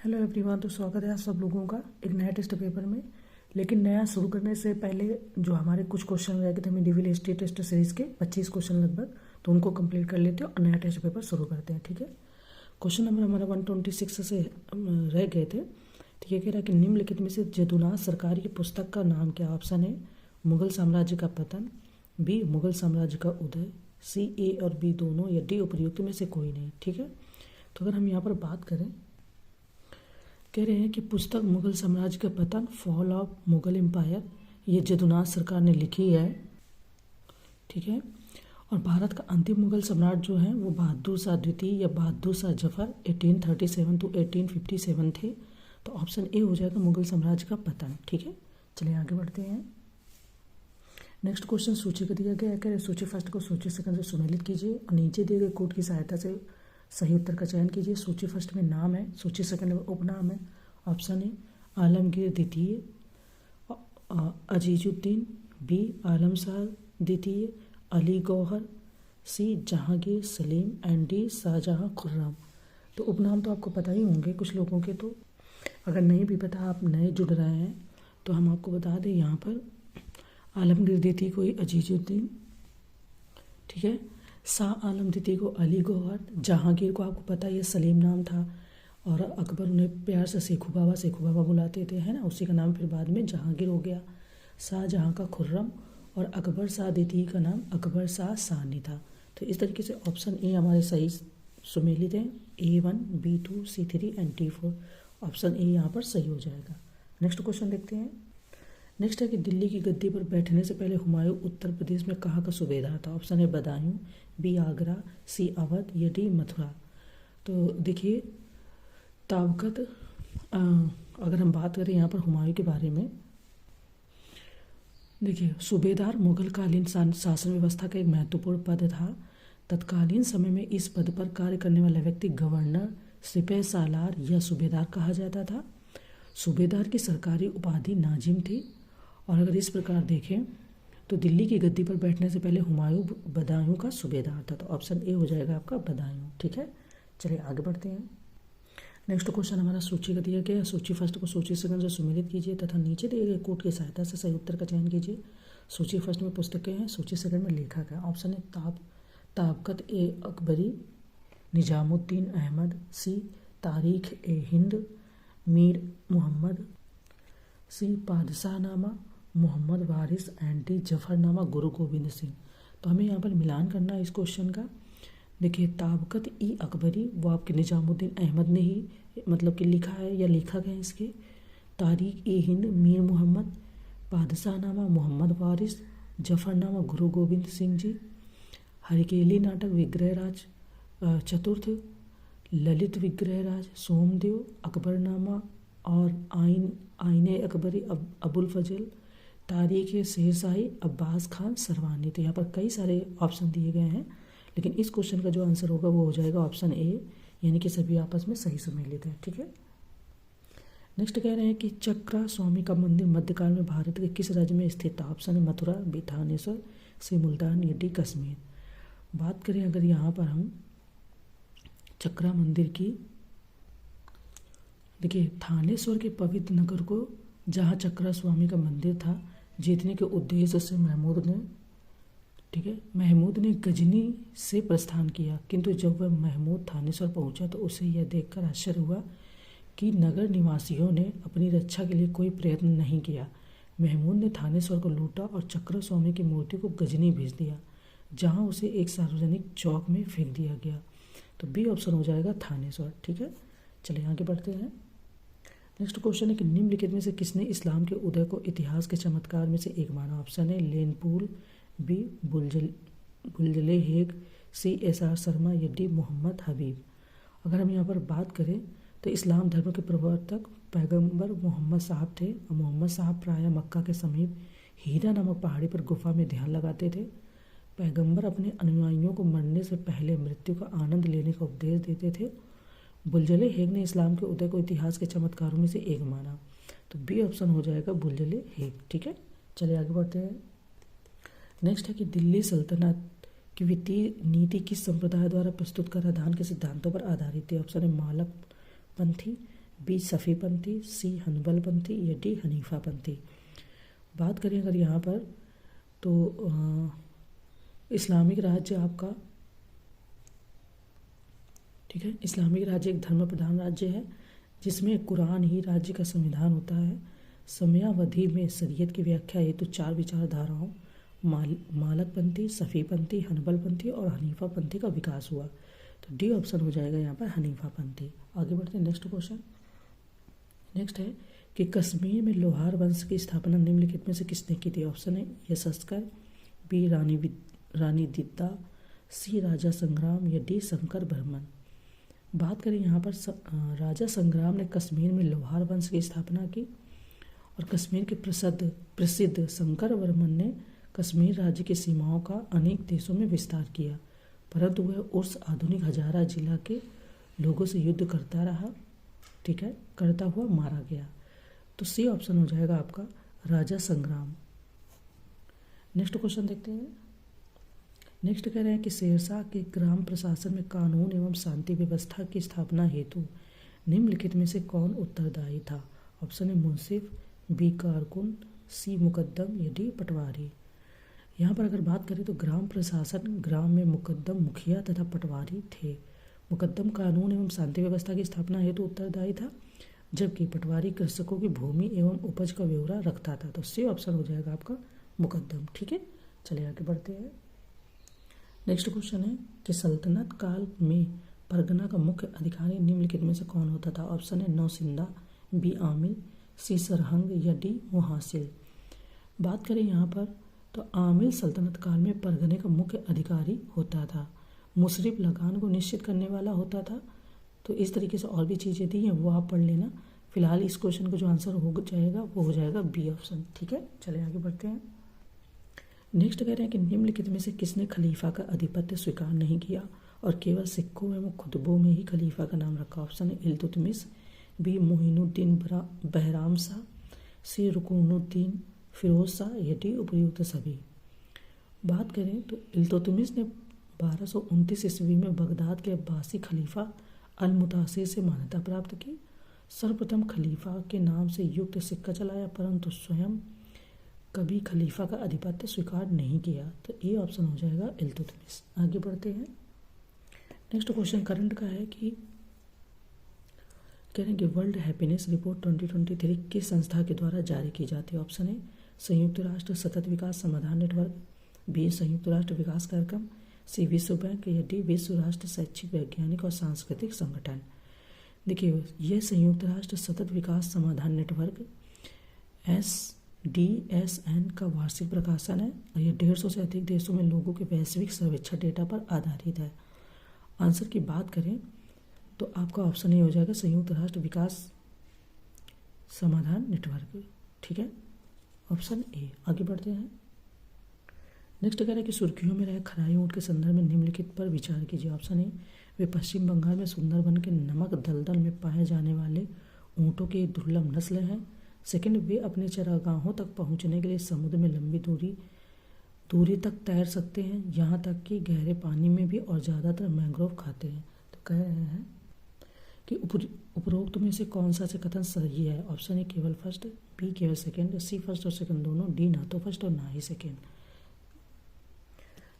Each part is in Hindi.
Hello everyone. तो स्वागत है आप सब लोगों का एक नया टेस्ट पेपर में। लेकिन नया शुरू करने से पहले जो हमारे कुछ क्वेश्चन रह गए थे मिडिवल हिस्ट्री टेस्ट सीरीज़ के 25 क्वेश्चन लगभग, तो उनको कंप्लीट कर लेते हैं और नया टेस्ट पेपर शुरू करते हैं। ठीक है, क्वेश्चन नंबर हमारा 126 से रह गए थे। ठीक है, कह रहा है कि निम्नलिखित में से जदुनाथ सरकार की पुस्तक का नाम क्या। ऑप्शन है मुगल साम्राज्य का पतन, बी मुगल साम्राज्य का उदय, सी ए और बी दोनों, या डी उपर्युक्त में से कोई नहीं। ठीक है, तो अगर हम यहाँ पर बात करें, कह रहे हैं कि पुस्तक मुगल साम्राज्य का पतन, फॉल ऑफ मुगल एम्पायर, ये जदुनाथ सरकार ने लिखी है। ठीक है, और भारत का अंतिम मुगल सम्राट जो है वो बहादुर शाह द्वितीय या बहादुर शाह जफर 1837 to 1857 थे। तो ऑप्शन ए हो जाएगा मुगल साम्राज्य का पतन। ठीक है, चलिए आगे बढ़ते हैं। नेक्स्ट क्वेश्चन सूची का दिया गया है। कह रहे सूची फर्स्ट को सूची सेकंड से सुमेलित कीजिए और नीचे दिए गए कोड की सहायता से सही उत्तर का चयन कीजिए। सूची फर्स्ट में नाम है, सूची सेकंड में उपनाम है। ऑप्शन ए आलमगीर द्वितीय, अजीजुद्दीन, बी आलम शाह द्वितीय, अली गौहर, सी जहांगीर सलीम एंड डी शाहजहां खुर्रम। तो उपनाम तो आपको पता ही होंगे कुछ लोगों के, तो अगर नहीं भी पता, आप नए जुड़ रहे हैं तो हम आपको बता दें यहाँ पर आलमगीर द्वितीय को अजीजुद्दीन, ठीक है, शाह आलम द्वितीय को अली गौहर, जहांगीर को आपको पता है ये सलीम नाम था और अकबर उन्हें प्यार से सेखू बाबा बुलाते थे, है ना, उसी का नाम फिर बाद में जहांगीर हो गया। शाहजहां का खुर्रम और अकबर शाह द्वितीय का नाम अकबर शाह सानी था। तो इस तरीके से ऑप्शन ए हमारे सही सुमेलित हैं, A1, B2, C3 and D4। Option A यहाँ पर सही हो जाएगा। नेक्स्ट क्वेश्चन देखते हैं। नेक्स्ट है कि दिल्ली की गद्दी पर बैठने से पहले हुमायूं उत्तर प्रदेश में कहाँ का सूबेदार था। ऑप्शन है बदायूं, बी आगरा, सी अवध, या डी मथुरा। तो देखिए ताबकत अगर हम बात करें यहाँ पर हुमायूं के बारे में, देखिए सूबेदार मुगल कालीन शासन व्यवस्था का एक महत्वपूर्ण पद था। तत्कालीन समय में इस पद पर कार्य करने वाला व्यक्ति गवर्नर, सिपह सालार या सूबेदार कहा जाता था। सूबेदार की सरकारी उपाधि नाजिम थी। और अगर इस प्रकार देखें तो दिल्ली की गद्दी पर बैठने से पहले हुमायूं बदायूं का सूबेदार था। तो ऑप्शन ए हो जाएगा आपका बदायूं। ठीक है, चलिए आगे बढ़ते हैं। नेक्स्ट क्वेश्चन हमारा सूची का दिया गया। सूची फर्स्ट को सूची सेकंड से सुमेलित कीजिए तथा नीचे दिए गए कोड की सहायता से सही उत्तर का चयन कीजिए। सूची फर्स्ट में पुस्तकें हैं, सूची सेकंड में लेखक है। ऑप्शन है ताबकत ए अकबरी, निजामुद्दीन अहमद, सी तारीख ए हिंद, मीर मोहम्मद, सी पादशाहनामा मोहम्मद वारिस एंड डी जफरनामा गुरु गोविंद सिंह। तो हमें यहाँ पर मिलान करना है इस क्वेश्चन का। देखिए ताबकत ई अकबरी वो आपके निजामुद्दीन अहमद ने ही मतलब कि लिखा है या लेखक हैं इसके। तारीख ए हिंद मीर मोहम्मद, पादशाहनामा मोहम्मद वारिस, जफरनामा गुरु गोविंद सिंह जी। हरिकेली नाटक विग्रहराज चतुर्थ, ललित विग्रहराज सोमदेव, अकबरनामा और आईने अकबरी अबुल फजल, तारीख शेरशाही अब्बास खान सरवानी। तो यहाँ पर कई सारे ऑप्शन दिए गए हैं, लेकिन इस क्वेश्चन का जो आंसर होगा वो हो जाएगा ऑप्शन ए, यानी कि सभी आपस में सही सुमेलित हैं। ठीक है, नेक्स्ट कह रहे हैं कि चक्रा स्वामी का मंदिर मध्यकाल में भारत के किस राज्य में स्थित था। ऑप्शन है मथुरा, बी थानेश्वर, सी मुल्तान, या डी कश्मीर। बात करें अगर यहाँ पर हम चक्रा मंदिर की, देखिए थानेश्वर के पवित्र नगर को जहाँ चक्रा स्वामी का मंदिर था जीतने के उद्देश्य से महमूद ने गजनी से प्रस्थान किया, किंतु जब वह महमूद थानेश्वर पहुंचा तो उसे यह देखकर आश्चर्य हुआ कि नगर निवासियों ने अपनी रक्षा के लिए कोई प्रयत्न नहीं किया। महमूद ने थानेश्वर को लूटा और चक्रा स्वामी की मूर्ति को गजनी भेज दिया, जहाँ उसे एक सार्वजनिक चौक में फेंक दिया गया। तो बी ऑप्शन हो जाएगा थानेश्वर। ठीक है, चलिए आगे बढ़ते हैं। नेक्स्ट क्वेश्चन है कि निम्नलिखित में से किसने इस्लाम के उदय को इतिहास के चमत्कार में से एक माना। ऑप्शन है लेनपूल, बी बुलजले हेग, सी SR शर्मा, या डी मोहम्मद हबीब। अगर हम यहाँ पर बात करें तो इस्लाम धर्म के प्रवर्तक पैगंबर मोहम्मद साहब थे और मोहम्मद साहब प्रायः मक्का के समीप हीरा नामक पहाड़ी पर गुफा में ध्यान लगाते थे। पैगंबर अपने अनुयायियों को मरने से पहले मृत्यु का आनंद लेने का उपदेश देते थे। बुलजले हेग ने इस्लाम के उदय को इतिहास के चमत्कारों में से एक माना। तो बी ऑप्शन हो जाएगा बुलजले हेग। ठीक है, चलिए आगे बढ़ते हैं। नेक्स्ट है कि दिल्ली सल्तनत की वित्तीय नीति किस संप्रदाय द्वारा प्रस्तुत कराधान के सिद्धांतों पर आधारित थी। ऑप्शन है मालक पंथी, बी सफ़ीपंथी, सी हनबलपंथी या डी हनीफापंथी। बात करें अगर यहाँ पर तो इस्लामिक राज्य आपका, ठीक है, इस्लामिक राज्य एक धर्म प्रधान राज्य है जिसमें कुरान ही राज्य का संविधान होता है। समयावधि में शरीयत की व्याख्या हेतु 4 विचारधाराओं मालकपंथी, सफ़ीपंथी, हनबलपंथी और हनीफापंथी का विकास हुआ। तो डी ऑप्शन हो जाएगा यहाँ पर हनीफापंथी। आगे बढ़ते हैं नेक्स्ट क्वेश्चन। नेक्स्ट है कि कश्मीर में लोहार वंश की स्थापना निम्नलिखित में से किसने की थी। ऑप्शन है यशस्कर, बी रानी दिद्दा, सी राजा संग्राम या डी शंकर बर्मन। बात करें यहाँ पर राजा संग्राम ने कश्मीर में लोहार वंश की स्थापना की और कश्मीर के प्रसिद्ध शंकर वर्मन ने कश्मीर राज्य की सीमाओं का अनेक देशों में विस्तार किया, परंतु वह उस आधुनिक हजारा जिला के लोगों से युद्ध करता रहा, ठीक है, करता हुआ मारा गया। तो सी ऑप्शन हो जाएगा आपका राजा संग्राम। नेक्स्ट क्वेश्चन देखते हैं। नेक्स्ट कह रहे हैं कि शेरशाह के ग्राम प्रशासन में कानून एवं शांति व्यवस्था की स्थापना हेतु निम्नलिखित में से कौन उत्तरदायी था। ऑप्शन है मुंसिफ, बी कारकुन, सी मुकद्दम या डी पटवारी। यहाँ पर अगर बात करें तो ग्राम प्रशासन ग्राम में मुकद्दम मुखिया तथा पटवारी थे। मुकद्दम कानून एवं शांति व्यवस्था की स्थापना हेतु उत्तरदायी था, जबकि पटवारी कृषकों की भूमि एवं उपज का ब्यौरा रखता था। तो सी ऑप्शन हो जाएगा आपका मुकद्दम। ठीक है, चलिए आगे बढ़ते हैं। नेक्स्ट क्वेश्चन है कि सल्तनत काल में परगना का मुख्य अधिकारी निम्नलिखित में से कौन होता था। ऑप्शन है नौसिंदा, बी आमिर, सी सरहंग या डी मुहासिल। बात करें यहाँ पर तो आमिर सल्तनत काल में परगने का मुख्य अधिकारी होता था। मुशरिफ लगान को निश्चित करने वाला होता था। तो इस तरीके से और भी चीज़ें दी हैं, वो आप पढ़ लेना। फिलहाल इस क्वेश्चन का जो आंसर हो जाएगा वो हो जाएगा बी ऑप्शन। ठीक है, चलिए आगे बढ़ते हैं। नेक्स्ट कह रहे हैं कि निम्नलिखित में से किसने खलीफा का आधिपत्य स्वीकार नहीं किया और केवल सिक्कों एवं खुतबों में ही खलीफा का नाम रखा। ऑप्शन है इल्तुतमिश, बी मोइनुद्दीन बहराम शाह, सी रुकनुद्दीन फिरोज शाह या डी उपयुक्त सभी। बात करें तो इल्तुतमिश ने 1229 ईस्वी में बगदाद के अब्बासी खलीफा अल मुतासिर से मान्यता प्राप्त की। सर्वप्रथम खलीफा के नाम से युक्त सिक्का चलाया, परंतु स्वयं कभी खलीफा का आधिपत्य स्वीकार नहीं किया। तो ए ऑप्शन हो जाएगा इल्तुतमिश। आगे बढ़ते हैं। नेक्स्ट क्वेश्चन करंट का है कि कह रहे हैं कि वर्ल्ड हैप्पीनेस रिपोर्ट 2023 किस संस्था के द्वारा जारी की जाती है। ऑप्शन है संयुक्त राष्ट्र सतत विकास समाधान नेटवर्क, बी संयुक्त राष्ट्र विकास कार्यक्रम, सी विश्व बैंक या डी विश्व राष्ट्र शैक्षिक वैज्ञानिक और सांस्कृतिक संगठन। देखिए यह संयुक्त राष्ट्र सतत विकास समाधान नेटवर्क SDSN का वार्षिक प्रकाशन है और यह 150 से अधिक देशों में लोगों के वैश्विक सर्वेक्षण डेटा पर आधारित है। आंसर की बात करें तो आपका ऑप्शन ए हो जाएगा संयुक्त राष्ट्र विकास समाधान नेटवर्क। ठीक है, ऑप्शन ए। आगे बढ़ते हैं। नेक्स्ट कह रहे हैं कि सुर्खियों में रहे खराई ऊँट के संदर्भ में निम्नलिखित पर विचार कीजिए। ऑप्शन ए वे पश्चिम बंगाल में सुंदरबन के नमक दलदल में पाए जाने वाले ऊँटों की एक दुर्लभ नस्ल हैं। सेकंड, वे अपने चरागाहों तक पहुंचने के लिए समुद्र में लंबी दूरी तक तैर सकते हैं, यहाँ तक कि गहरे पानी में भी, और ज़्यादातर मैंग्रोव खाते हैं। तो कह रहे हैं कि उपरोक्त में से कौन सा से कथन सही है। ऑप्शन ए केवल फर्स्ट, बी केवल सेकंड, सी फर्स्ट और सेकंड दोनों, डी ना तो फर्स्ट और ना ही सेकंड।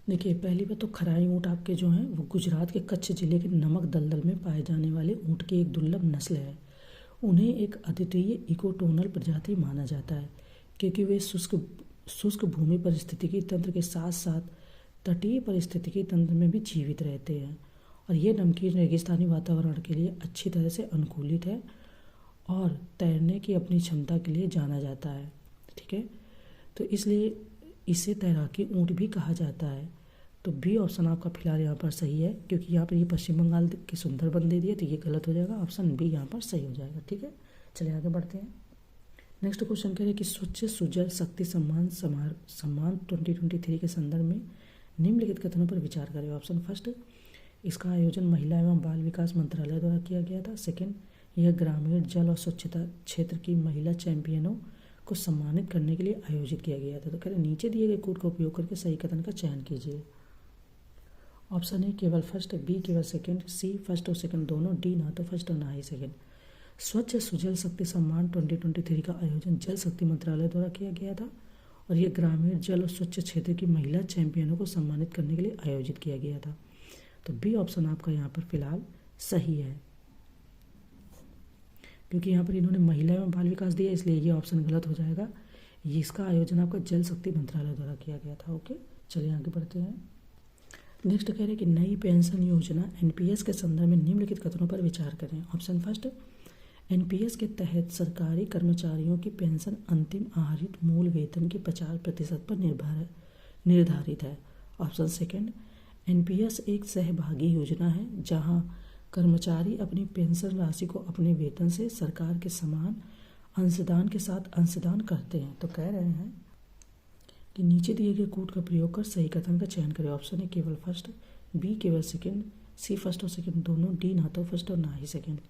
देखिए पहली बात तो खराई ऊँट आपके जो हैं वो गुजरात के कच्छ जिले के नमक दलदल में पाए जाने वाले ऊँट की एक दुर्लभ नस्ल है। उन्हें एक अद्वितीय इकोटोनल प्रजाति माना जाता है क्योंकि वे शुष्क भूमि पारिस्थितिकी तंत्र के साथ साथ तटीय पारिस्थितिकी तंत्र में भी जीवित रहते हैं और ये नमकीन रेगिस्तानी वातावरण के लिए अच्छी तरह से अनुकूलित है और तैरने की अपनी क्षमता के लिए जाना जाता है। ठीक है, तो इसलिए इसे तैराकी ऊँट भी कहा जाता है। तो बी ऑप्शन आपका फिलहाल यहाँ पर सही है क्योंकि यहाँ पर ये पश्चिम बंगाल के सुंदरबन दे दिए, तो ये गलत हो जाएगा। ऑप्शन बी यहाँ पर सही हो जाएगा। ठीक है, चलिए आगे बढ़ते हैं। नेक्स्ट क्वेश्चन कह रहे हैं कि स्वच्छ सुजल शक्ति सम्मान 2023 के संदर्भ में निम्नलिखित कथनों पर विचार करें। ऑप्शन फर्स्ट, इसका आयोजन महिला एवं बाल विकास मंत्रालय द्वारा किया गया था। सेकेंड, यह ग्रामीण जल और स्वच्छता क्षेत्र की महिला चैंपियनों को सम्मानित करने के लिए आयोजित किया गया था। तो कह रहे नीचे दिए गए कोड का उपयोग करके सही कथन का चयन कीजिए। ऑप्शन ए केवल फर्स्ट, बी केवल सेकंड, सी फर्स्ट और सेकंड दोनों, डी ना तो फर्स्ट और ना ही सेकंड। स्वच्छ सुजल शक्ति सम्मान 2023 का आयोजन जल शक्ति मंत्रालय द्वारा किया गया था और ये ग्रामीण जल और स्वच्छ क्षेत्र की महिला चैंपियनों को सम्मानित करने के लिए आयोजित किया गया था। तो बी ऑप्शन आपका यहाँ पर फिलहाल सही है, क्योंकि यहाँ पर इन्होंने महिला एवं बाल विकास दिया, इसलिए ये ऑप्शन गलत हो जाएगा। ये इसका आयोजन आपका जल शक्ति मंत्रालय द्वारा किया गया था। ओके, चलिए आगे बढ़ते हैं। नेक्स्ट कह रहे हैं कि नई पेंशन योजना एनपीएस के संदर्भ में निम्नलिखित कथनों पर विचार करें। ऑप्शन फर्स्ट, एनपीएस के तहत सरकारी कर्मचारियों की पेंशन अंतिम आहरित मूल वेतन के 50% पर निर्धारित है। ऑप्शन सेकंड, एनपीएस एक सहभागी योजना है जहां कर्मचारी अपनी पेंशन राशि को अपने वेतन से सरकार के समान अंशदान के साथ अंशदान करते हैं। तो कह रहे हैं कि नीचे दिए गए कूट का प्रयोग कर सही कथन का चयन करें। ऑप्शन है केवल फर्स्ट, बी केवल सेकंड, सी फर्स्ट और सेकंड दोनों, डी ना तो फर्स्ट और ना ही सेकंड।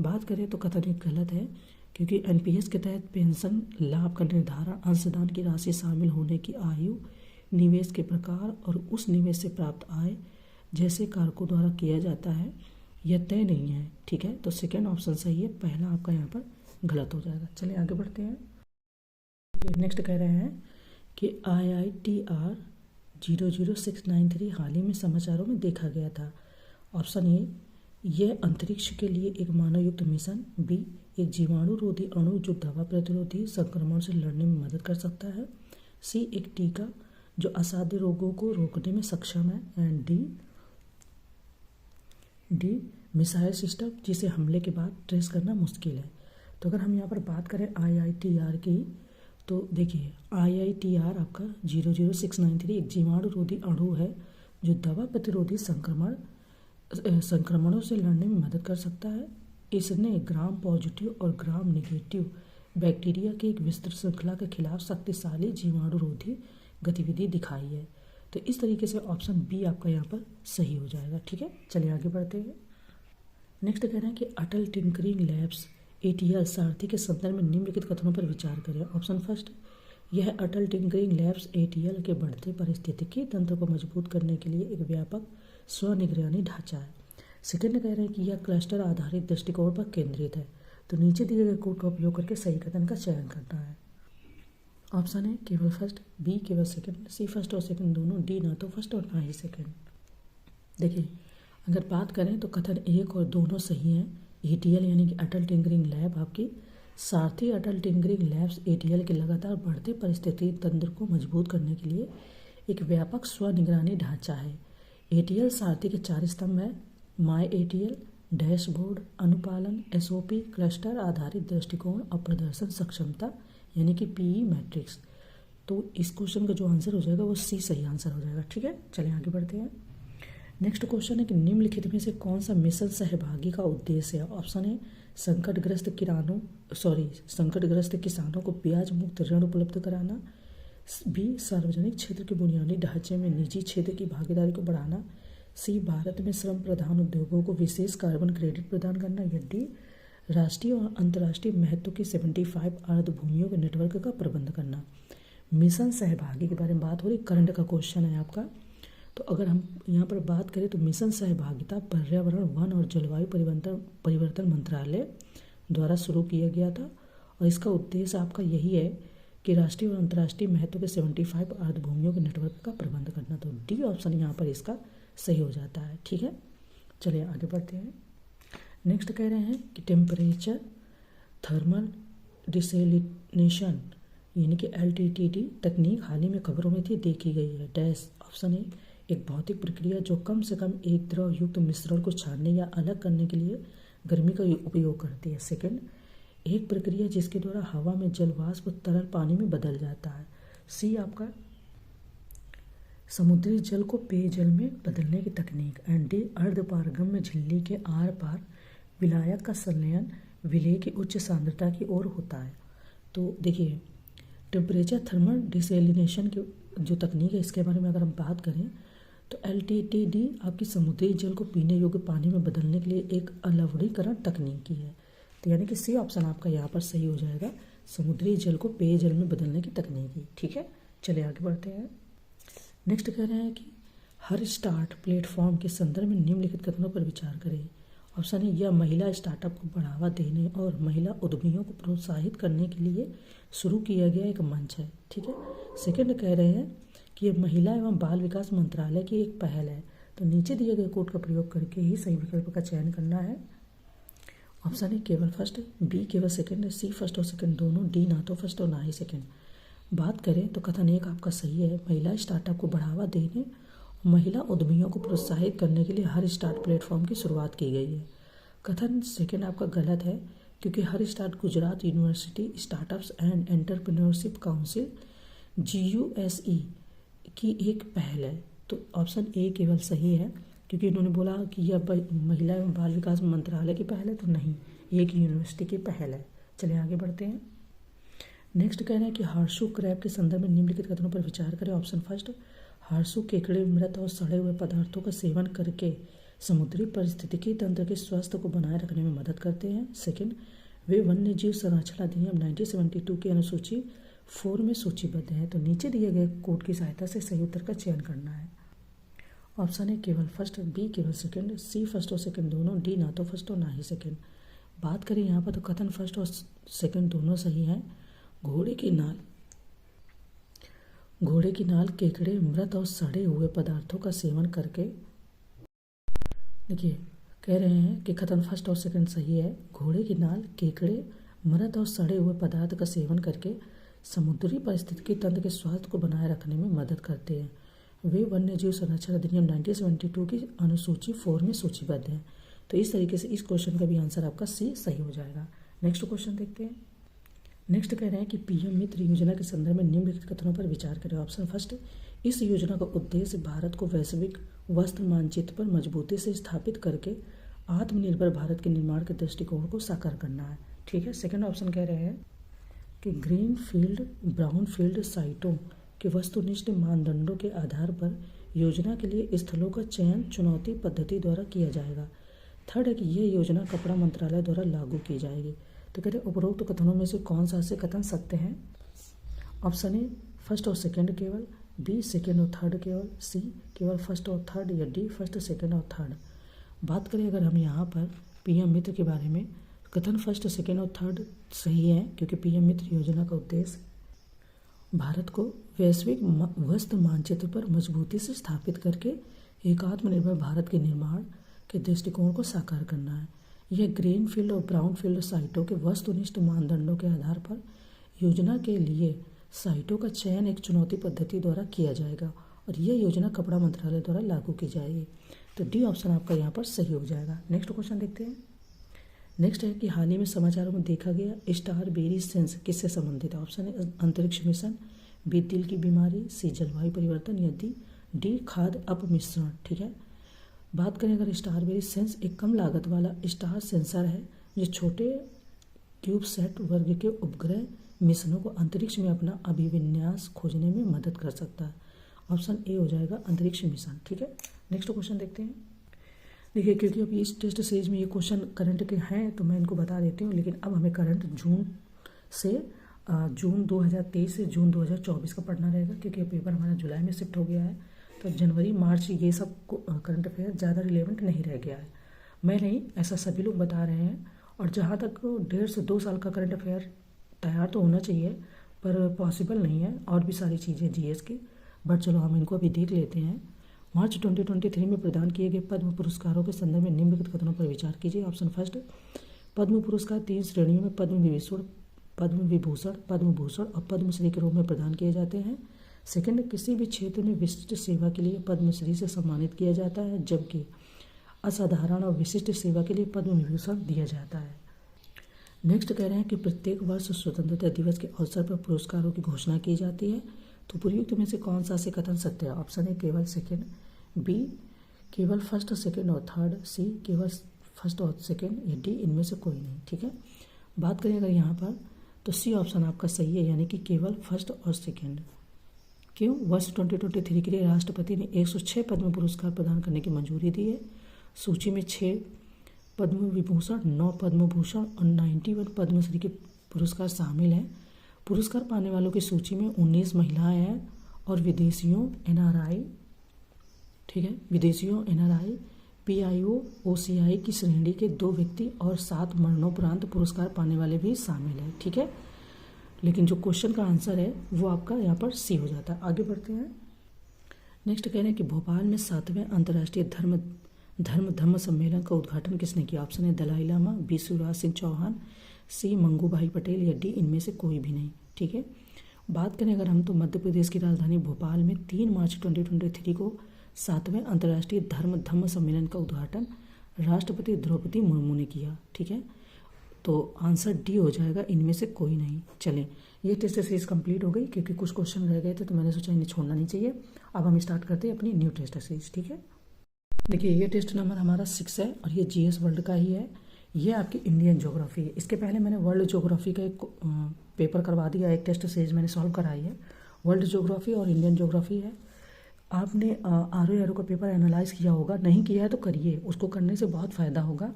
बात करें तो कथन एक गलत है, क्योंकि एनपीएस के तहत पेंशन लाभ का निर्धारण अंशदान की राशि शामिल होने की आयु, निवेश के प्रकार और उस निवेश से प्राप्त आय जैसे कारकों द्वारा किया जाता है, यह तय नहीं है। ठीक है, तो सेकंड ऑप्शन सही है, पहला आपका यहाँ पर गलत हो जाएगा। चलिए आगे बढ़ते हैं। नेक्स्ट कह रहे हैं कि IITR 00693 हाल ही में समाचारों में देखा गया था। ऑप्शन ए, यह अंतरिक्ष के लिए एक मानवयुक्त मिशन, बी एक जीवाणु रोधी अणु जो दवा प्रतिरोधी संक्रमण से लड़ने में मदद कर सकता है, सी एक टीका जो असाध्य रोगों को रोकने में सक्षम है, एंड डी मिसाइल सिस्टम जिसे हमले के बाद ट्रेस करना मुश्किल है। तो अगर हम यहाँ पर बात करें IITR की, तो देखिए IITR आपका 00693 एक जीवाणु रोधी अणु है जो दवा प्रतिरोधी संक्रमणों से लड़ने में मदद कर सकता है। इसने ग्राम पॉजिटिव और ग्राम नेगेटिव बैक्टीरिया की एक विस्तृत श्रृंखला के खिलाफ शक्तिशाली जीवाणु रोधी गतिविधि दिखाई है। तो इस तरीके से ऑप्शन बी आपका यहाँ पर सही हो जाएगा। ठीक है, चलिए आगे बढ़ते हैं। नेक्स्ट कह रहे हैं कि अटल टिंकरिंग लैब्स ATL सारथी के संदर्भ में निम्नलिखित कथनों पर विचार करें। ऑप्शन फर्स्ट, यह अटल टिंकरिंग लैब्स ATL के बढ़ते पारिस्थितिकी तंत्र को मजबूत करने के लिए एक व्यापक स्वनिगरानी ढांचा है। सेकंड कह रहे हैं कि यह क्लस्टर आधारित दृष्टिकोण पर केंद्रित है। तो नीचे दिए गए कोड का उपयोग करके सही कथन का चयन करना है। ऑप्शन है केवल फर्स्ट, बी केवल सेकंड, सी फर्स्ट और सेकंड दोनों, डी ना तो फर्स्ट और ना ही सेकंड। देखिए अगर बात करें तो कथन एक और दोनों सही हैं। ATL यानी कि अटल टिंकरिंग लैब आपकी सारथी अटल टिंकरिंग लैब्स ATL के लगातार बढ़ते परिस्थिति तंत्र को मजबूत करने के लिए एक व्यापक स्वनिगरानी ढांचा है। ATL सारथी के 4 स्तंभ है, माई ATL, डैशबोर्ड, अनुपालन, SOP, क्लस्टर आधारित दृष्टिकोण और प्रदर्शन सक्षमता यानी कि PE मैट्रिक्स। तो इस क्वेश्चन का जो आंसर हो जाएगा वो सी सही आंसर हो जाएगा। ठीक है, चलिए आगे बढ़ते हैं। नेक्स्ट क्वेश्चन है कि निम्नलिखित में से कौन सा मिशन सहभागी का उद्देश्य है। ऑप्शन है संकटग्रस्त किसानों को ब्याज मुक्त ऋण उपलब्ध कराना, बी सार्वजनिक क्षेत्र के बुनियादी ढांचे में निजी क्षेत्र की भागीदारी को बढ़ाना, सी भारत में श्रम प्रधान उद्योगों को विशेष कार्बन क्रेडिट प्रदान करना, या डी राष्ट्रीय और अंतर्राष्ट्रीय महत्व की 75 अर्ध भूमियों के नेटवर्क का प्रबंध करना। मिशन सहभागी के बारे में बात हो रही, करंट का क्वेश्चन है आपका। तो अगर हम यहाँ पर बात करें तो मिशन सहभागिता पर्यावरण, वन और जलवायु परिवर्तन मंत्रालय द्वारा शुरू किया गया था और इसका उद्देश्य आपका यही है कि राष्ट्रीय और अंतर्राष्ट्रीय महत्व के 75 अर्ध भूमियों के नेटवर्क का प्रबंध करना। तो डी ऑप्शन यहाँ पर इसका सही हो जाता है। ठीक है, चलिए आगे बढ़ते हैं। नेक्स्ट कह रहे हैं कि टेम्परेचर थर्मल डिसेलिनेशन यानी कि LTTD तकनीक हाल ही में खबरों में थी, देखी गई है। डैश ऑप्शन है एक भौतिक प्रक्रिया जो कम से कम एक द्रव युक्त मिश्रण को छानने या अलग करने के लिए गर्मी का उपयोग करती है। सेकंड, एक प्रक्रिया जिसके द्वारा हवा में जल वाष्प तरल पानी में बदल जाता है। सी आपका समुद्री जल को पेयजल में बदलने की तकनीक, एंड डी अर्धपारगम्य झिल्ली के आर पार विलायक का संलयन विलेय की उच्च सांद्रता की ओर होता है। तो देखिए टेम्परेचर थर्मल डिसेलिनेशन की जो तकनीक है इसके बारे में अगर हम बात करें तो LTTD आपकी समुद्री जल को पीने योग्य पानी में बदलने के लिए एक अलवणीकरण तकनीकी है। तो यानी कि सी ऑप्शन आपका यहाँ पर सही हो जाएगा, समुद्री जल को पेयजल में बदलने की तकनीकी। ठीक है, चलिए आगे बढ़ते हैं। नेक्स्ट कह रहे हैं कि हर स्टार्ट प्लेटफॉर्म के संदर्भ में निम्नलिखित कथनों पर विचार करें। ऑप्शन है, यह महिला स्टार्टअप को बढ़ावा देने और महिला उद्यमियों को प्रोत्साहित करने के लिए शुरू किया गया एक मंच है। ठीक है। सेकंड कह रहे हैं कि यह महिला एवं बाल विकास मंत्रालय की एक पहल है। तो नीचे दिए गए कोड का प्रयोग करके ही सही विकल्प का चयन करना है। ऑप्शन है केवल फर्स्ट, बी केवल सेकंड, सी फर्स्ट और सेकंड दोनों, डी ना तो फर्स्ट और ना ही सेकंड। बात करें तो कथन एक आपका सही है, महिला स्टार्टअप को बढ़ावा देने और महिला उद्यमियों को प्रोत्साहित करने के लिए हर स्टार्ट प्लेटफॉर्म की शुरुआत की गई है। कथन सेकंड आपका गलत है, क्योंकि हर start Gujarat university startups and entrepreneurship council GUSE की एक पहल है। तो ऑप्शन ए केवल सही है, क्योंकि इन्होंने बोला कि यह महिला एवं बाल विकास मंत्रालय की पहल है, तो नहीं, एक यूनिवर्सिटी की पहल है। चलिए आगे बढ़ते हैं। नेक्स्ट कहना है कि हार्सू क्रैब के संदर्भ में निम्नलिखित कथनों पर विचार करें। ऑप्शन फर्स्ट, हार्सू केकड़े मृत और सड़े हुए पदार्थों का सेवन करके समुद्री पारिस्थितिकी तंत्र के स्वास्थ्य को बनाए रखने में मदद करते हैं। सेकंड, वे वन्य जीव संरक्षण अधिनियम 1972 की अनुसूची 4 में सूचीबद्ध है। तो नीचे दिए गए कोड की सहायता से सही उत्तर का चयन करना है। ऑप्शन है केवल फर्स्ट, बी केवल सेकंड, सी फर्स्ट और सेकंड दोनों, डी ना तो फर्स्ट और ना ही सेकंड। बात करें यहाँ पर तो कथन फर्स्ट और सेकंड दोनों सही हैं। घोड़े की नाल केकड़े मृत और सड़े हुए पदार्थों का सेवन करके, देखिए कह रहे हैं कि कथन फर्स्ट और सेकंड सही है। घोड़े की नाल केकड़े मृत और सड़े हुए पदार्थ का सेवन करके समुद्री पारिस्थितिकी तंत्र के स्वास्थ्य को बनाए रखने में मदद करते हैं। वे वन्य जीव संरक्षण अधिनियम 1972 की अनुसूची 4 में सूचीबद्ध है। तो इस तरीके से इस क्वेश्चन का भी आंसर आपका सी सही हो जाएगा। नेक्स्ट क्वेश्चन देखते हैं। नेक्स्ट कह रहे हैं कि PM मित्र योजना के संदर्भ में निम्नलिखित कथनों पर विचार करें। ऑप्शन फर्स्ट, इस योजना का उद्देश्य भारत को वैश्विक वस्त्र मानचित्र पर मजबूती से स्थापित करके आत्मनिर्भर भारत के निर्माण के दृष्टिकोण को साकार करना है। ठीक है। सेकंड ऑप्शन कह रहे हैं कि ग्रीन फील्ड ब्राउन फील्ड साइटों के वस्तुनिष्ठ मानदंडों के आधार पर योजना के लिए स्थलों का चयन चुनौती पद्धति द्वारा किया जाएगा। थर्ड है कि यह योजना कपड़ा मंत्रालय द्वारा लागू की जाएगी। तो कहते हैं उपरोक्त कथनों में से कौन सा से कथन सत्य है। ऑप्शन ए फर्स्ट और सेकंड केवल, बी सेकंड और थर्ड केवल, सी केवल फर्स्ट और थर्ड, या डी फर्स्ट सेकंड और थर्ड। बात करें अगर हम यहाँ पर PM मित्र के बारे में, कथन फर्स्ट सेकंड और थर्ड सही है, क्योंकि PM मित्र योजना का उद्देश्य भारत को वैश्विक वस्त्र मानचित्र पर मजबूती से स्थापित करके एक आत्मनिर्भर भारत के निर्माण के दृष्टिकोण को साकार करना है। यह ग्रीन फील्ड और ब्राउन फील्ड साइटों के वस्तुनिष्ठ मानदंडों के आधार पर योजना के लिए साइटों का चयन एक चुनौती पद्धति द्वारा किया जाएगा और यह योजना कपड़ा मंत्रालय द्वारा लागू की जाएगी। तो डी ऑप्शन आपका यहाँ पर सही हो जाएगा। नेक्स्ट क्वेश्चन देखते हैं। नेक्स्ट है कि हाल ही में समाचारों में देखा गया स्टारबेरी सेंस किससे संबंधित है। ऑप्शन है अंतरिक्ष मिशन, बी दिल की बीमारी, सी जलवायु परिवर्तन, या डी खाद्य अपमिश्रण। ठीक है। बात करें अगर स्टारबेरी सेंस एक कम लागत वाला स्टार सेंसर है जो छोटे क्यूबसैट वर्ग के उपग्रह मिशनों को अंतरिक्ष में अपना अभिविन्यास खोजने में मदद कर सकता है। ऑप्शन ए हो जाएगा अंतरिक्ष मिशन। ठीक है। नेक्स्ट क्वेश्चन देखते हैं। देखिए क्योंकि अभी इस टेस्ट सीरीज में ये क्वेश्चन करंट के हैं तो मैं इनको बता देती हूँ, लेकिन अब हमें करंट जून 2023 से जून 2024 का पढ़ना रहेगा, क्योंकि पेपर हमारा जुलाई में शिफ्ट हो गया है। तो जनवरी मार्च ये सब करंट अफेयर ज़्यादा रिलेवेंट नहीं रह गया है। मैं नहीं, ऐसा सभी लोग बता रहे हैं। और जहाँ तक 1.5 से 2 साल का करंट अफेयर तैयार तो होना चाहिए, पर पॉसिबल नहीं है, और भी सारी चीज़ें GS की। बट चलो हम इनको अभी देख लेते हैं। मार्च 2023 में प्रदान किए गए पद्म पुरस्कारों के संदर्भ में निम्नलिखित कथनों पर विचार कीजिए। ऑप्शन फर्स्ट, पद्म पुरस्कार 3 श्रेणियों में पद्म विभूषण, पद्म भूषण और पद्मश्री के रूप में प्रदान किए जाते हैं। सेकंड, किसी भी क्षेत्र में विशिष्ट सेवा के लिए पद्मश्री से सम्मानित किया जाता है, जबकि असाधारण और विशिष्ट सेवा के लिए पद्म विभूषण दिया जाता है। नेक्स्ट कह रहे हैं कि प्रत्येक वर्ष स्वतंत्रता दिवस के अवसर पर पुरस्कारों की घोषणा की जाती है। तो उपयुक्त में से कौन सा से कथन सत्य है। ऑप्शन ए केवल सेकंड, बी केवल फर्स्ट सेकंड और थर्ड, सी केवल फर्स्ट और सेकंड, या डी इनमें से कोई नहीं। ठीक है। बात करें अगर यहाँ पर तो सी ऑप्शन आपका सही है, यानी कि केवल फर्स्ट और सेकंड। क्यों? वर्ष 2023 के लिए राष्ट्रपति ने 106 पद्म पुरस्कार प्रदान करने की मंजूरी दी है। सूची में 6 पद्म विभूषण, 9 पद्म भूषण और 91 पद्मश्री के पुरस्कार शामिल हैं। पुरस्कार पाने वालों की सूची में 19 महिलाएं हैं और विदेशियों NRI, ठीक है, विदेशियों NRI, PIO OCI की श्रेणी के 2 व्यक्ति और 7 मरणोपरांत पुरस्कार पाने वाले भी शामिल हैं, ठीक है। लेकिन जो क्वेश्चन का आंसर है वो आपका यहाँ पर सी हो जाता है। आगे बढ़ते हैं। नेक्स्ट कह रहे हैं कि भोपाल में 7वें अंतर्राष्ट्रीय धम्म सम्मेलन का उद्घाटन किसने किया? ऑप्शन है दलाई लामा, बी शिवराज सिंह चौहान, सी मंगू भाई पटेल या डी इनमें से कोई भी नहीं, ठीक है। बात करें अगर हम तो मध्य प्रदेश की राजधानी भोपाल में 3 मार्च 2023 को 7वें अंतर्राष्ट्रीय धम्म सम्मेलन का उद्घाटन राष्ट्रपति द्रौपदी मुर्मू ने किया, ठीक है। तो आंसर डी हो जाएगा, इनमें से कोई नहीं। चलें, ये टेस्ट सीरीज कंप्लीट हो गई क्योंकि कुछ क्वेश्चन रह गए थे तो मैंने सोचा इन्हें छोड़ना नहीं चाहिए। अब हम स्टार्ट करते हैं अपनी न्यू टेस्ट सीरीज, ठीक है। देखिए ये टेस्ट नंबर हमारा 6 है और ये GS वर्ल्ड का ही है। ये आपकी इंडियन ज्योग्राफी है। इसके पहले मैंने वर्ल्ड ज्योग्राफी का एक पेपर करवा दिया, एक टेस्ट सीरीज मैंने सॉल्व कराई है। वर्ल्ड ज्योग्राफी और इंडियन ज्योग्राफी है। आपने RO का पेपर एनालाइज किया होगा, नहीं किया है तो करिए, उसको करने से बहुत फ़ायदा होगा।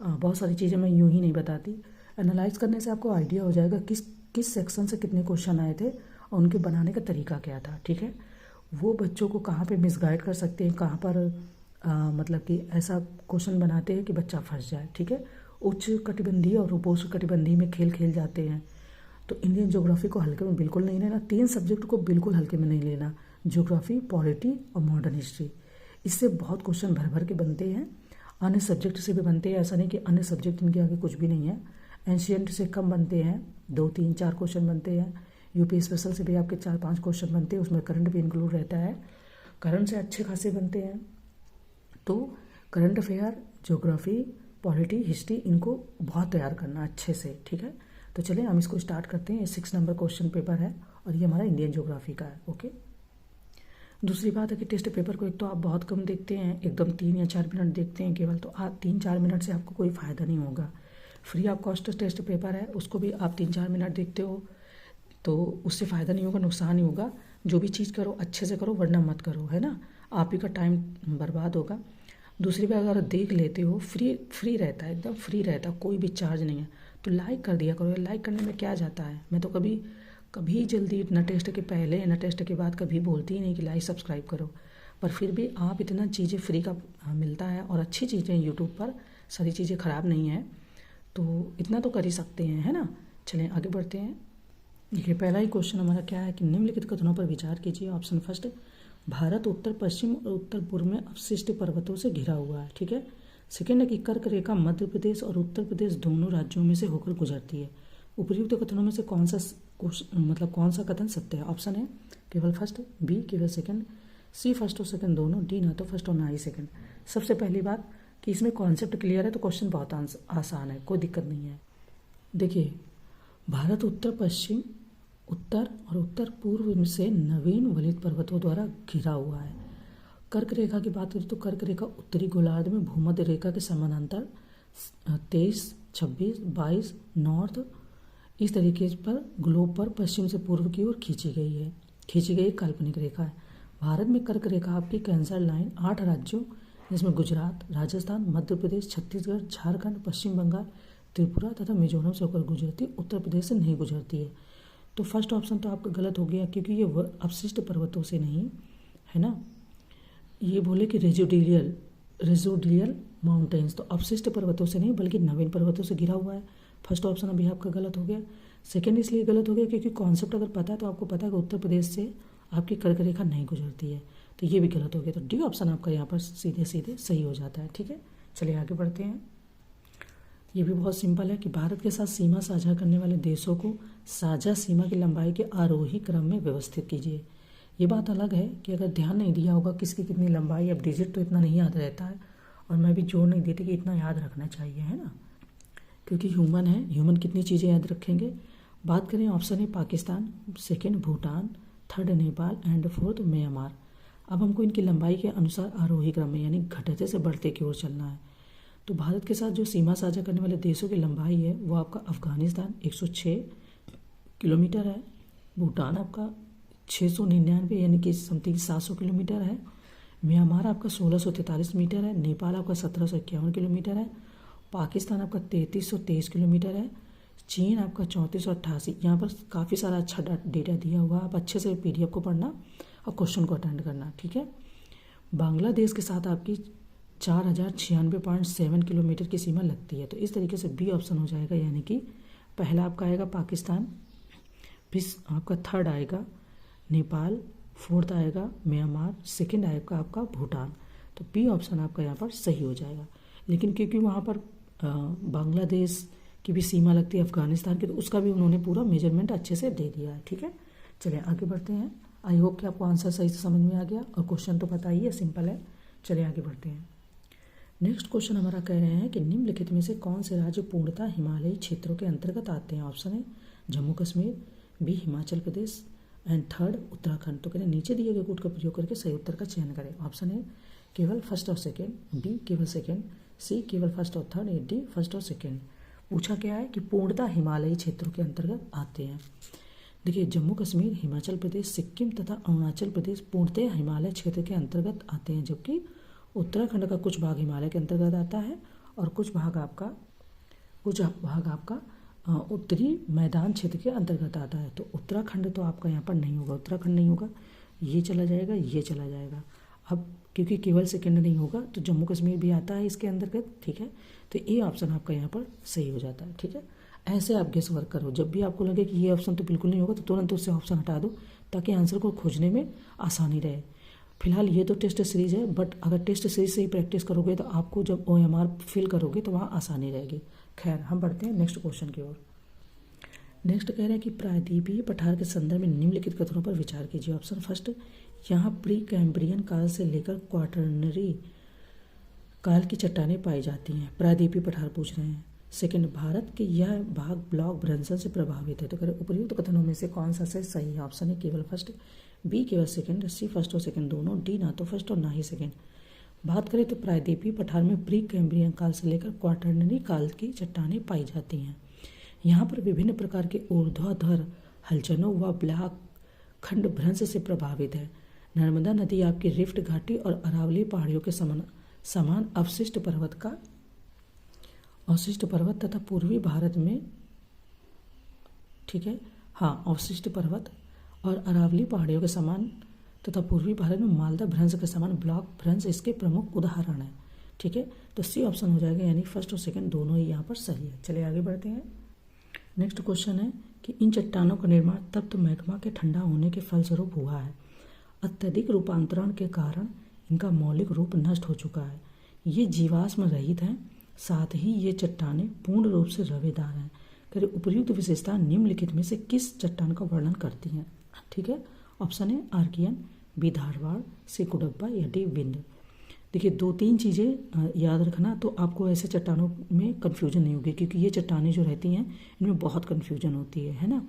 बहुत सारी चीज़ें मैं यूँ ही नहीं बताती, एनालाइज करने से आपको आइडिया हो जाएगा किस सेक्शन से कितने क्वेश्चन आए थे और उनके बनाने का तरीका क्या था, ठीक है। वो बच्चों को कहाँ पे मिसगाइड कर सकते हैं, कहाँ पर मतलब कि ऐसा क्वेश्चन बनाते हैं कि बच्चा फंस जाए, ठीक है। उच्च कटिबंधीय और उपोष्ण कटिबंधीय में खेल जाते हैं। तो इंडियन ज्योग्राफी को हल्के में बिल्कुल नहीं लेना, 3 सब्जेक्ट को बिल्कुल हल्के में नहीं लेना, ज्योग्राफी, पॉलिटी और मॉडर्न हिस्ट्री। इससे बहुत क्वेश्चन भर के बनते हैं। अन्य सब्जेक्ट से भी बनते हैं, ऐसा नहीं कि अन्य सब्जेक्ट इनके आगे कुछ भी नहीं है। एंशियंट से कम बनते हैं, 2, 3, 4 क्वेश्चन बनते हैं। यूपी स्पेशल से भी आपके 4-5 क्वेश्चन बनते हैं, उसमें करंट भी इंक्लूड रहता है। करंट से अच्छे खासे बनते हैं। तो current affair, geography, polity, history, इनको बहुत तैयार करना अच्छे से, ठीक है। तो चलिए हम इसको स्टार्ट करते हैं। ये 6 नंबर क्वेश्चन पेपर है और ये हमारा इंडियन ज्योग्राफी का है, ओके। दूसरी बात है कि टेस्ट पेपर को एक तो आप बहुत कम देखते हैं, एकदम 3 या 4 मिनट देखते हैं केवल, तो आप 3-4 मिनट से आपको कोई फ़ायदा नहीं होगा। Free of cost test paper है, उसको भी आप 3-4 मिनट देखते हो तो उससे फ़ायदा नहीं होगा, नुकसान ही होगा। जो भी चीज़ करो अच्छे से करो, वरना मत करो, है ना। आप ही का टाइम बर्बाद होगा। दूसरी बात, अगर देख लेते हो फ्री रहता है, एकदम फ्री रहता है, कोई भी चार्ज नहीं है, तो लाइक कर दिया करो। लाइक करने में क्या जाता है। मैं तो कभी जल्दी न टेस्ट के पहले न टेस्ट के बाद कभी बोलती ही नहीं कि लाइक सब्सक्राइब करो, पर फिर भी आप इतना चीज़ें फ्री का मिलता है और अच्छी चीज़ें यूट्यूब पर, सारी चीज़ें ख़राब नहीं है, तो इतना तो कर ही सकते हैं, है ना। चलें आगे बढ़ते हैं। देखिए पहला ही क्वेश्चन हमारा क्या है कि निम्नलिखित कथनों पर विचार कीजिए। ऑप्शन फर्स्ट, भारत उत्तर पश्चिम और उत्तर पूर्व में अपशिष्ट पर्वतों से घिरा हुआ है, ठीक है। सेकेंड है कि कर्क रेखा मध्य प्रदेश और उत्तर प्रदेश दोनों राज्यों में से होकर गुजरती है। उपर्युक्त कथनों में से कौन सा कथन सत्य है? ऑप्शन है केवल फर्स्ट, बी केवल सेकंड, सी फर्स्ट और सेकंड दोनों, डी ना तो फर्स्ट और ना ही सेकंड। सबसे पहली बात कि इसमें कॉन्सेप्ट क्लियर है तो क्वेश्चन बहुत आसान है, कोई दिक्कत नहीं है। देखिए भारत उत्तर पश्चिम, उत्तर और उत्तर पूर्व से नवीन वलित पर्वतों द्वारा घिरा हुआ है। कर्क रेखा की बात करें तो कर्क रेखा उत्तरी गोलार्ध में भूमध्य रेखा के समानांतर 23, 26, 22 नॉर्थ इस तरीके पर ग्लोब पर पश्चिम से पूर्व की ओर खींची गई काल्पनिक रेखा है। भारत में कर्क रेखा आपकी कैंसर लाइन 8 राज्यों जिसमें गुजरात, राजस्थान, मध्य प्रदेश, छत्तीसगढ़, झारखंड, पश्चिम बंगाल, त्रिपुरा तथा मिजोरम से होकर गुजरती, उत्तर प्रदेश से नहीं गुजरती है। तो फर्स्ट ऑप्शन तो आपका गलत हो गया क्योंकि ये अपशिष्ट पर्वतों से नहीं है ना। ये बोले कि रेजिडुअल माउंटेन्स, तो अपशिष्ट पर्वतों से नहीं बल्कि नवीन पर्वतों से घिरा हुआ है। फर्स्ट ऑप्शन अभी आपका गलत हो गया। सेकंड इसलिए गलत हो गया क्योंकि कॉन्सेप्ट अगर पता है तो आपको पता है कि उत्तर प्रदेश से आपकी कर्क रेखा नहीं गुजरती है, तो ये भी गलत हो गया। तो डी ऑप्शन आपका यहाँ पर सीधे सही हो जाता है, ठीक है। चलिए आगे बढ़ते हैं। ये भी बहुत सिंपल है कि भारत के साथ सीमा साझा करने वाले देशों को साझा सीमा की लंबाई के आरोही क्रम में व्यवस्थित कीजिए। ये बात अलग है कि अगर ध्यान नहीं दिया होगा किसकी कितनी लंबाई, अब डिजिट तो इतना नहीं याद रहता है और मैं भी जोर नहीं देती कि इतना याद रखना चाहिए, है ना, क्योंकि ह्यूमन है, ह्यूमन कितनी चीज़ें याद रखेंगे। बात करें ऑप्शन है Pakistan, second Bhutan, third Nepal and fourth Myanmar. अब हमको इनकी लंबाई के अनुसार आरोही क्रम में यानी घटते से बढ़ते की ओर चलना है। तो भारत के साथ जो सीमा साझा करने वाले देशों की लंबाई है वो आपका अफगानिस्तान 106 किलोमीटर है, भूटान आपका 699 यानी कि समथिंग 700 किलोमीटर है, म्यांमार आपका 1643 मीटर है, नेपाल आपका 1751 किलोमीटर है, पाकिस्तान आपका 3323 किलोमीटर है, चीन आपका 3488। यहाँ पर काफ़ी सारा अच्छा डेटा दिया हुआ है, आप अच्छे से PDF को पढ़ना और क्वेश्चन को अटेंड करना, ठीक है। बांग्लादेश के साथ आपकी 4096.7 किलोमीटर की सीमा लगती है। तो इस तरीके से बी ऑप्शन हो जाएगा, यानी कि पहला आपका आएगा पाकिस्तान, फिर आपका थर्ड आएगा नेपाल, फोर्थ आएगा म्यांमार, सेकंड आएगा आपका भूटान। तो बी ऑप्शन आपका यहाँ पर सही हो जाएगा। लेकिन क्योंकि वहाँ पर बांग्लादेश की भी सीमा लगती है, अफगानिस्तान की, तो उसका भी उन्होंने पूरा मेजरमेंट अच्छे से दे दिया है। ठीक है, चलिए आगे बढ़ते हैं। आई होप कि आपको आंसर सही से समझ में आ गया और क्वेश्चन तो पता ही है, सिंपल है। चलिए आगे बढ़ते हैं। नेक्स्ट क्वेश्चन हमारा कह रहे हैं कि निम्नलिखित में से कौन से राज्य पूर्णतः हिमालयी क्षेत्रों के अंतर्गत आते हैं। ऑप्शन है Jammu Kashmir, B Himachal Pradesh and third Uttarakhand. तो कह रहे हैं नीचे दिए गए कोड का प्रयोग करके सही उत्तर का चयन करें। ऑप्शन है केवल फर्स्ट और सेकेंड, बी केवल सेकेंड, सी केवल फर्स्ट और थर्ड, या डी फर्स्ट और सेकेंड। पूछा क्या है कि पूर्णतः हिमालयी क्षेत्रों के अंतर्गत आते हैं। देखिए जम्मू कश्मीर, हिमाचल प्रदेश, सिक्किम तथा अरुणाचल प्रदेश पूर्णतः हिमालय क्षेत्र के अंतर्गत आते हैं, जबकि उत्तराखंड का कुछ भाग हिमालय के अंतर्गत आता है और कुछ भाग आपका उत्तरी मैदान क्षेत्र के अंतर्गत आता है। तो उत्तराखंड तो आपका यहाँ पर नहीं होगा, उत्तराखंड नहीं होगा, ये चला जाएगा, ये चला जाएगा। अब क्योंकि केवल सेकंड नहीं होगा तो जम्मू कश्मीर भी आता है इसके अंतर्गत। ठीक है, तो ये ऑप्शन आपका यहाँ पर सही हो जाता है। ठीक है, ऐसे आप गेस वर्क करो, जब भी आपको लगे कि ये ऑप्शन तो बिल्कुल नहीं होगा तो तुरंत उससे ऑप्शन हटा दो, ताकि आंसर को खोजने में आसानी रहे। फिलहाल ये तो टेस्ट सीरीज है, बट अगर टेस्ट सीरीज से ही प्रैक्टिस करोगे तो आपको जब OMR फिल करोगे तो वहाँ आसानी रहेगी। खैर, हम बढ़ते हैं नेक्स्ट क्वेश्चन की ओर। नेक्स्ट कह रहे हैं कि प्रायद्वीपीय पठार के संदर्भ में निम्नलिखित कथनों पर विचार कीजिए। ऑप्शन फर्स्ट, यहाँ प्री कैम्ब्रियन काल से लेकर क्वाटरनरी काल की चट्टानें पाई जाती हैं। प्रायद्वीपीय पठार पूछ रहे हैं। सेकंड, भारत के यह भाग ब्लॉक भ्रंशन से प्रभावित है। तो करें उपयुक्त कथनों में से कौन सा से सही है। ऑप्शन है केवल फर्स्ट, बी केवल सेकंड, सी फर्स्ट और सेकंड दोनों, डी ना तो फर्स्ट और ना ही सेकंड। बात करें तो प्रायद्वीपीय पठार में प्री कैम्ब्रियन काल से लेकर क्वाटरनरी काल की चट्टानें पाई जाती हैं। यहाँ पर विभिन्न प्रकार के ऊर्ध्वाधर हलचलों व ब्लॉक खंड भ्रंश से प्रभावित है। नर्मदा नदी आपकी रिफ्ट घाटी और अरावली पहाड़ियों के समान अवशिष्ट पर्वत तथा पूर्वी भारत में, ठीक है, हाँ, अवशिष्ट पर्वत और अरावली पहाड़ियों के समान तथा पूर्वी भारत में मालदा भ्रंश के समान ब्लॉक भ्रंश इसके प्रमुख उदाहरण है। ठीक है, तो सी ऑप्शन हो जाएगा, यानी फर्स्ट और सेकंड दोनों ही यहाँ पर सही है। चलिए आगे बढ़ते हैं। नेक्स्ट क्वेश्चन है कि इन चट्टानों का निर्माण तप्त मैग्मा के ठंडा होने के फलस्वरूप हुआ है। अत्यधिक रूपांतरण के कारण इनका मौलिक रूप नष्ट हो चुका है। ये जीवाश्म रहित हैं, साथ ही ये चट्टानें पूर्ण रूप से रवेदार हैं। करें उपर्युक्त विशेषता निम्नलिखित में से किस चट्टान का वर्णन करती हैं। ठीक है, ऑप्शन है आर्कियन, बी धारवाड़, सी कुडब्बा, या डी विंध्य। देखिए 2-3 चीज़ें याद रखना, तो आपको ऐसे चट्टानों में कन्फ्यूजन नहीं होगी, क्योंकि ये चट्टानें जो रहती हैं इनमें बहुत कन्फ्यूजन होती है ना।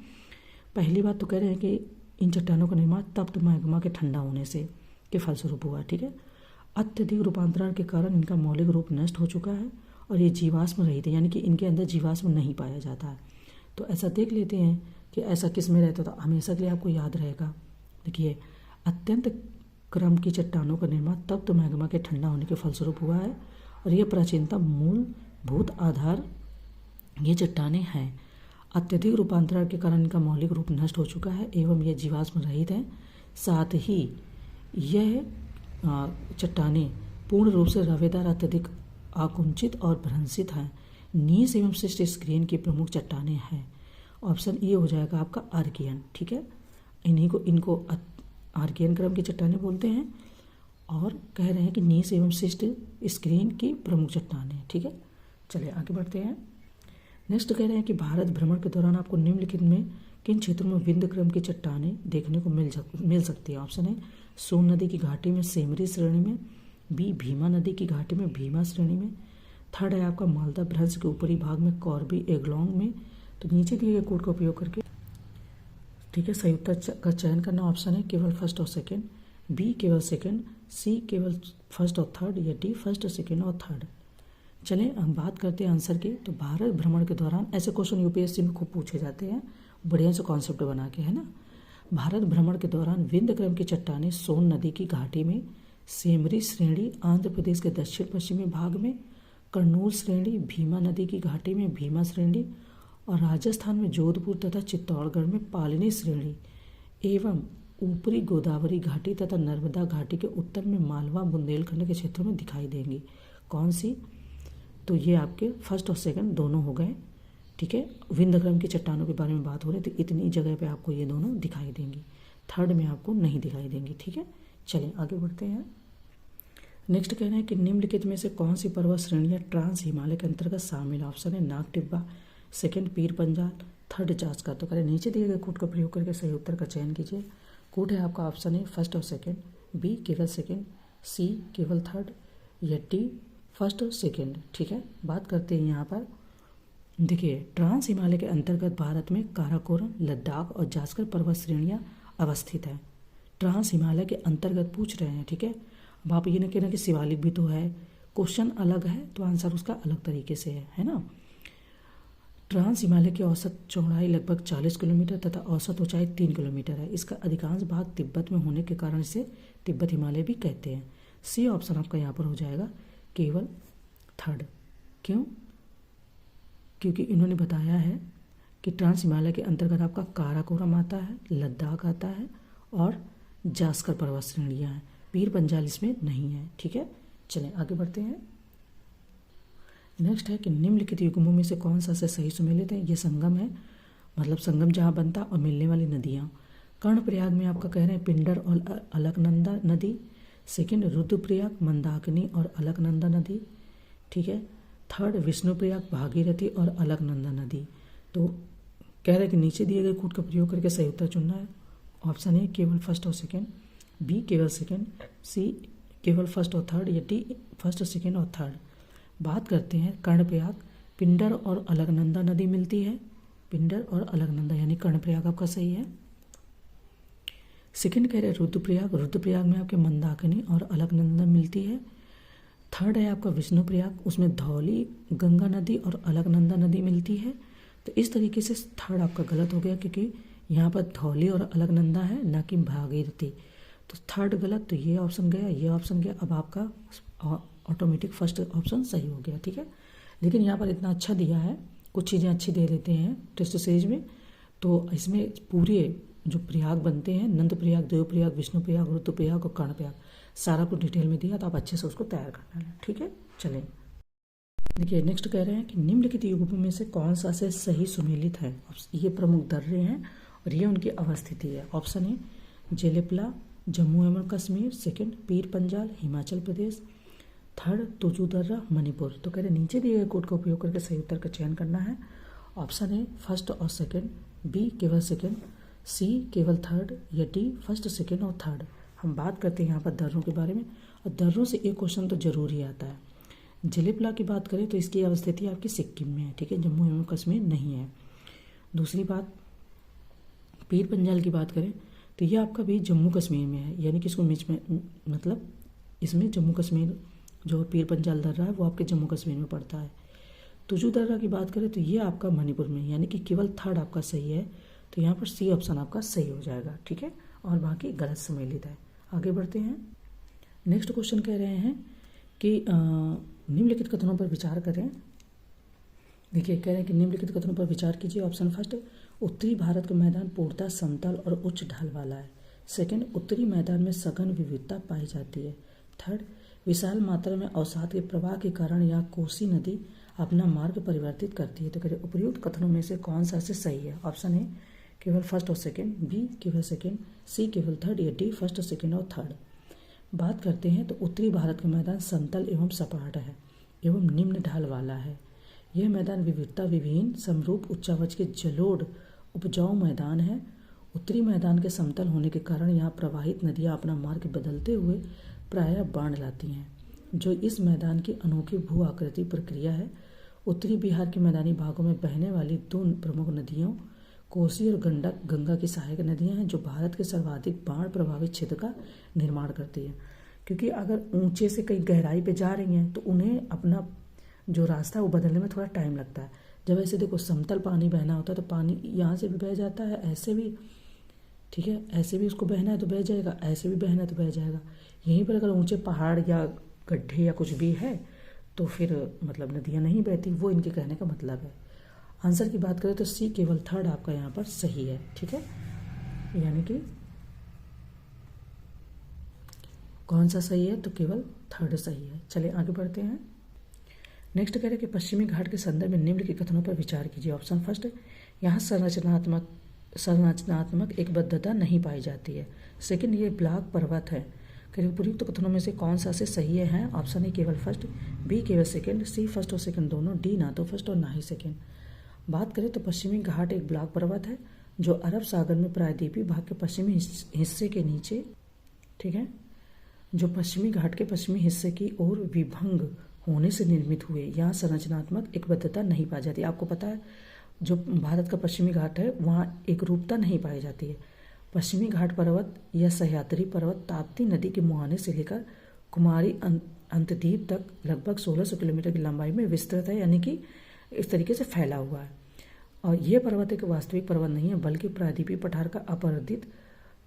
पहली बात तो कह रहे हैं कि इन चट्टानों का निर्माण तप्त मैग्मा के ठंडा होने से के फलस्वरूप हुआ। ठीक है, अत्यधिक रूपांतरण के कारण इनका मौलिक रूप नष्ट हो चुका है और ये जीवाश्म रहित है, यानी कि इनके अंदर जीवाश्म नहीं पाया जाता है। तो ऐसा देख लेते हैं कि ऐसा किस में रहता, तो हमेशा के लिए आपको याद रहेगा। देखिए अत्यंत क्रम की चट्टानों का निर्माण तप्त मैग्मा के ठंडा होने के फलस्वरूप हुआ है और यह प्राचीनतम मूलभूत आधार ये चट्टानें हैं। अत्यधिक रूपांतरण के कारण इनका मौलिक रूप नष्ट हो चुका है एवं ये जीवाश्म रहित हैं। साथ ही यह चट्टानें पूर्ण रूप से रवेदार, अत्यधिक आकुंचित और भ्रंशित हैं। नीस एवं शिष्ट स्क्रीन की प्रमुख चट्टानें हैं। ऑप्शन ए हो जाएगा आपका आर्कियन। ठीक है, इनको आर्कियन क्रम की चट्टानें बोलते हैं और कह रहे हैं कि नीस एवं शिष्ट स्क्रीन की प्रमुख चट्टानें। ठीक है, चलिए आगे बढ़ते हैं। नेक्स्ट कह रहे हैं कि भारत भ्रमण के दौरान आपको निम्नलिखित में किन क्षेत्रों में विंध्य क्रम की चट्टानें देखने को मिल सकती है। ऑप्शन है सोन नदी की घाटी में सेमरी श्रेणी में, बी भीमा नदी की घाटी में भीमा श्रेणी में, थर्ड है आपका मालदा भ्रंश के ऊपरी भाग में कॉर्बी एग्लोंग में। तो नीचे दिए गए कोड का उपयोग करके, ठीक है, सही उत्तर का चयन करना। ऑप्शन है केवल फर्स्ट और सेकंड, बी केवल सेकंड, सी केवल फर्स्ट और थर्ड, या डी फर्स्ट, सेकंड और थर्ड। चलें हम बात करते हैं आंसर की। तो भारत भ्रमण के दौरान ऐसे क्वेश्चन यूपीएससी में खूब पूछे जाते हैं, बढ़िया से कॉन्सेप्ट बना के, है ना। भारत भ्रमण के दौरान विंध्य क्रम की चट्टानें सोन नदी की घाटी में, सेमरी श्रेणी आंध्र प्रदेश के दक्षिण पश्चिमी भाग में, कर्नूल श्रेणी भीमा नदी की घाटी में भीमा श्रेणी और राजस्थान में जोधपुर तथा चित्तौड़गढ़ में पालिनी श्रेणी एवं ऊपरी गोदावरी घाटी तथा नर्मदा घाटी के उत्तर में मालवा बुंदेलखंड के क्षेत्रों में दिखाई देंगी। कौन सी? तो ये आपके फर्स्ट और सेकंड दोनों हो गए, ठीक है। विंध्यक्रम की चट्टानों के बारे में बात हो रही है, तो इतनी जगह पे आपको ये दोनों दिखाई देंगी, थर्ड में आपको नहीं दिखाई देंगी, ठीक है। चलिए आगे बढ़ते हैं। नेक्स्ट कह रहे हैं कि निम्नलिखित में से कौन सी पर्वत श्रेणियाँ ट्रांस हिमालय के अंतर्गत शामिल? ऑप्शन है नाग टिब्बा, सेकंड पीर पंजाल, थर्ड जास्कर। तो करें नीचे दिए गए कोड का प्रयोग करके सही उत्तर का चयन कीजिए। कोड है आपका ऑप्शन है फर्स्ट और सेकंड, बी केवल सेकंड, सी केवल थर्ड, या डी फर्स्ट और सेकंड, ठीक है। बात करते हैं यहाँ पर, देखिए ट्रांस हिमालय के अंतर्गत भारत में काराकोरम, लद्दाख और जास्कर पर्वत श्रेणियाँ अवस्थित हैं। ट्रांस हिमालय के अंतर्गत पूछ रहे हैं, ठीक है। अब आप ये ना कहना कि शिवालिक भी तो है, क्वेश्चन अलग है तो आंसर उसका अलग तरीके से है ना। ट्रांस हिमालय की औसत चौड़ाई लगभग 40 किलोमीटर तथा औसत ऊंचाई 3 किलोमीटर है। इसका अधिकांश भाग तिब्बत में होने के कारण इसे तिब्बत हिमालय भी कहते हैं। सी ऑप्शन आपका यहाँ पर हो जाएगा केवल थर्ड। क्यों? क्योंकि इन्होंने बताया है कि ट्रांस हिमालय के अंतर्गत आपका काराकोरम आता है, लद्दाख आता है और जास्कर पर्वत श्रेणियाँ हैं। पीर पंजाल इसमें नहीं है, ठीक है। चलें आगे बढ़ते हैं। नेक्स्ट है कि निम्नलिखित युग्मों में से कौन सा से सही सुमेलित है? ये संगम है, मतलब संगम जहाँ बनता और मिलने वाली नदियाँ। कर्णप्रयाग में आपका कह रहे हैं पिंडर और अलकनंदा नदी, सेकंड रुद्रप्रयाग मंदाकिनी और अलकनंदा नदी, ठीक है। थर्ड विष्णुप्रयाग भागीरथी और अलकनंदा नदी। तो कह रहे हैं कि नीचे दिए गए कोड का प्रयोग करके सही उत्तर चुनना है। ऑप्शन ए केवल फर्स्ट और सेकंड, बी केवल सेकंड, सी केवल फर्स्ट और थर्ड, या डी फर्स्ट और सेकंड और थर्ड। बात करते हैं कर्णप्रयाग, पिंडर और अलकनंदा नदी मिलती है, पिंडर और अलकनंदा यानी कर्णप्रयाग आपका सही है। सेकंड कह रहे हैं रुद्रप्रयाग, रुद्रप्रयाग में आपके मंदाकिनी और अलकनंदा मिलती है। थर्ड है आपका विष्णुप्रयाग, उसमें धौली गंगा नदी और अलकनंदा नदी मिलती है। तो इस तरीके से थर्ड आपका गलत हो गया, क्योंकि यहाँ पर धौली और अलकनंदा है ना कि भागीरथी। तो थर्ड गलत, तो ये ऑप्शन गया, ये ऑप्शन गया। अब आपका ऑटोमेटिक फर्स्ट ऑप्शन सही हो गया, ठीक है। लेकिन यहाँ पर इतना अच्छा दिया है, कुछ चीज़ें अच्छी दे देते हैं टेस्ट सीरीज में। तो इसमें पूरे जो प्रयाग बनते हैं, नंद प्रयाग, देव प्रयाग, विष्णु प्रयाग, रुद्रप्रयाग और कर्णप्रयाग, सारा कुछ डिटेल में दिया, तो आप अच्छे से उसको तैयार करना है, ठीक है। चलें देखिए नेक्स्ट कह रहे हैं कि निम्नलिखित युग्मों में से कौन सा से सही सुमेलित है? ये प्रमुख दर्रे हैं और ये उनकी अवस्थिति है। ऑप्शन है जेलेपला जम्मू एवं कश्मीर, सेकंड पीर पंजाल हिमाचल प्रदेश, थर्ड तुजू दर्रा मणिपुर। तो कह रहे नीचे दिए गए कोड का उपयोग करके सही उत्तर का चयन करना है। ऑप्शन है फर्स्ट और सेकंड, बी केवल सेकंड, सी केवल थर्ड, या डी फर्स्ट सेकंड और थर्ड। हम बात करते हैं यहाँ पर दर्रों के बारे में, और दर्रों से एक क्वेश्चन तो जरूर ही आता है। जेलेपला की बात करें तो इसकी अवस्थिति आपकी सिक्किम में है, ठीक है, जम्मू एवं कश्मीर नहीं है। दूसरी बात, पीर पंजाल की बात करें तो ये आपका भी जम्मू कश्मीर में है, यानी कि इसको बीच में मतलब इसमें जम्मू कश्मीर जो पीर पंजाल दर्रा है वो आपके जम्मू कश्मीर में पड़ता है। तुजू दर्रा की बात करें तो ये आपका मणिपुर में, यानी कि केवल थर्ड आपका सही है। तो यहाँ पर सी ऑप्शन आपका सही हो जाएगा, ठीक है, और बाकी गलत सम्मिलित है। आगे बढ़ते हैं। नेक्स्ट क्वेश्चन कह रहे हैं कि निम्नलिखित कथनों पर विचार करें। देखिए कह रहे हैं कि निम्नलिखित कथनों पर विचार कीजिए। ऑप्शन फर्स्ट, उत्तरी भारत का मैदान पूर्णतः समतल और उच्च ढाल वाला है। सेकंड, उत्तरी मैदान में सघन विविधता पाई जाती है। थर्ड, विशाल मात्रा में अवसाद के प्रवाह के कारण यह कोसी नदी अपना मार्ग परिवर्तित करती है। तो कह रहे उपयुक्त कथनों में से कौन सा से सही है? ऑप्शन है केवल फर्स्ट और सेकंड, बी केवल सेकंड, सी केवल थर्ड, या डी फर्स्ट और सेकंड और थर्ड। बात करते हैं तो उत्तरी भारत का मैदान समतल एवं सपाट है एवं निम्न ढाल वाला है। यह मैदान विविधता विभिन्न समरूप उच्चावच के जलोढ़ उपजाऊ मैदान है। उत्तरी मैदान के समतल होने के कारण यहाँ प्रवाहित नदियाँ अपना मार्ग बदलते हुए प्रायः बाढ़ लाती हैं, जो इस मैदान की अनोखी भू आकृति प्रक्रिया है। उत्तरी बिहार के मैदानी भागों में बहने वाली दो प्रमुख नदियों कोसी और गंडक गंगा की सहायक नदियां हैं, जो भारत के सर्वाधिक बाढ़ प्रभावित क्षेत्र का निर्माण करती हैं। क्योंकि अगर ऊंचे से कहीं गहराई पे जा रही हैं तो उन्हें अपना जो रास्ता है वो बदलने में थोड़ा टाइम लगता है। जब ऐसे देखो समतल पानी बहना होता है तो पानी यहाँ से भी बह जाता है, ऐसे भी, ठीक है, ऐसे भी उसको बहना है तो बह जाएगा, ऐसे भी बहना है तो बह जाएगा। यहीं पर अगर ऊंचे पहाड़ या गड्ढे या कुछ भी है तो फिर मतलब नदियाँ नहीं बहती, वो इनके कहने का मतलब है। आंसर की बात करें तो सी केवल थर्ड आपका यहाँ पर सही है, ठीक है, यानी कि कौन सा सही है, तो केवल थर्ड सही है। चलिए आगे बढ़ते हैं। नेक्स्ट कह रहे हैं कि पश्चिमी घाट के संदर्भ में निम्नलिखित कथनों पर विचार कीजिए। ऑप्शन फर्स्ट, यहाँ संरचनात्मक एकबद्धता नहीं पाई जाती है। सेकंड, ये ब्लॉक पर्वत है। उपयुक्त कथनों में से कौन सा से सही है? ऑप्शन ए केवल फर्स्ट, बी केवल सेकंड, सी फर्स्ट और सेकंड दोनों, डी ना तो फर्स्ट और ना ही सेकंड। बात करें तो पश्चिमी घाट एक ब्लॉक पर्वत है जो अरब सागर में प्रायद्वीपीय भाग के पश्चिमी हिस्से के नीचे, ठीक है, जो पश्चिमी घाट के पश्चिमी हिस्से की ओर विभंग होने से निर्मित हुए। यहाँ संरचनात्मक एकबद्धता नहीं पाई जाती। आपको पता है जो भारत का पश्चिमी घाट है वहाँ एक रूपता नहीं पाई जाती है। पश्चिमी घाट पर्वत या सह्याद्री पर्वत ताप्ती नदी के मुहाने से लेकर कुमारी अंतद्वीप तक लगभग 1600 किलोमीटर की लंबाई में विस्तृत है, यानी कि इस तरीके से फैला हुआ है। और यह पर्वत एक वास्तविक पर्वत नहीं है बल्कि प्रायद्वीपीय पठार का अपवर्तित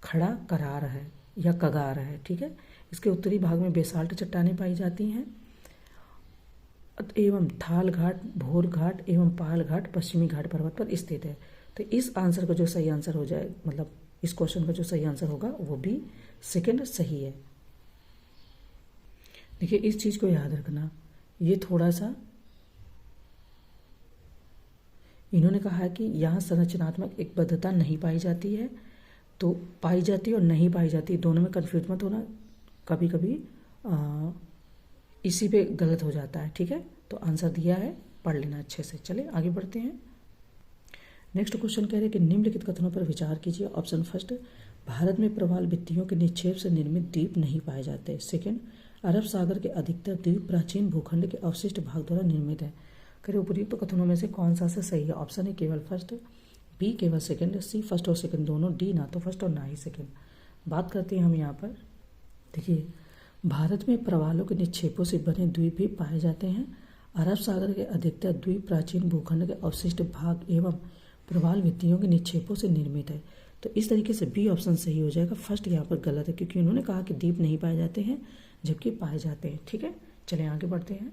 खड़ा करार है या कगार है, ठीक है। इसके उत्तरी भाग में बेसाल्ट चट्टानें पाई जाती हैं एवं थाल घाट, भोर घाट एवं पाल घाट पश्चिमी घाट पर्वत पर स्थित है। तो इस आंसर का जो सही आंसर हो जाए, मतलब इस क्वेश्चन का जो सही आंसर होगा वो भी सेकंड सही है। देखिए इस चीज को याद रखना, ये थोड़ा सा इन्होंने कहा है कि यहाँ संरचनात्मक एकबद्धता नहीं पाई जाती है, तो पाई जाती है और नहीं पाई जाती, दोनों में कंफ्यूज मत होना, कभी कभी इसी पे गलत हो जाता है, ठीक है। तो आंसर दिया है, पढ़ लेना अच्छे से। चले आगे बढ़ते हैं। नेक्स्ट क्वेश्चन कह रहे हैं कि निम्नलिखित कथनों पर विचार कीजिए। ऑप्शन फर्स्ट, भारत में प्रवाल भित्तियों के निक्षेप से निर्मित द्वीप नहीं पाए जाते। सेकंड, अरब सागर के अधिकतर द्वीप प्राचीन भूखंड के अवशिष्ट भाग द्वारा निर्मित है। करें उपयुक्त कथनों में से कौन सा से सही है? ऑप्शन ए केवल फर्स्ट, बी केवल सेकंड, सी फर्स्ट और सेकंड दोनों, डी ना तो फर्स्ट और ना ही सेकंड। बात करते हैं हम यहाँ पर। देखिए भारत में प्रवालों के निक्षेपों से बने द्वीप भी पाए जाते हैं। अरब सागर के अधिकतर द्वीप प्राचीन भूखंड के अवशिष्ट भाग एवं प्रवाल भित्तियों के निक्षेपों से निर्मित है। तो इस तरीके से बी ऑप्शन सही हो जाएगा। फर्स्ट यहाँ पर गलत है क्योंकि उन्होंने कहा कि द्वीप नहीं पाए जाते हैं जबकि पाए जाते हैं, ठीक है। चलिए आगे बढ़ते हैं।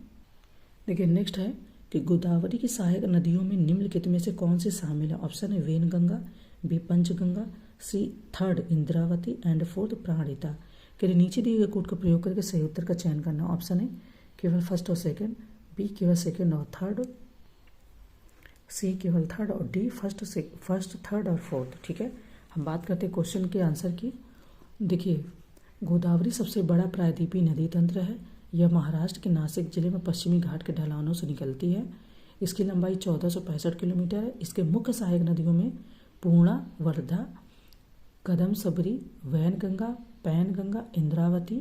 देखिए नेक्स्ट है कि गोदावरी की सहायक नदियों में निम्नलिखित में से कौन सी शामिल है? ऑप्शन है Wainganga, B Panchganga, C third Indravati and fourth Pranhita. के नीचे दिए गए कोड का प्रयोग करके सही उत्तर का चयन करना। ऑप्शन है केवल फर्स्ट और सेकंड, बी केवल सेकंड और थर्ड, सी केवल थर्ड और डी फर्स्ट थर्ड और फोर्थ, ठीक है। हम बात करते हैं क्वेश्चन के आंसर की। देखिए गोदावरी सबसे बड़ा प्रायद्वीपीय नदी तंत्र है। यह महाराष्ट्र के नासिक जिले में पश्चिमी घाट के ढलानों से निकलती है। इसकी लंबाई 1465 किलोमीटर है। इसके मुख्य सहायक नदियों में पूर्णा, वर्धा, कदम सबरी, वैनगंगा, पैनगंगा, इंद्रावती,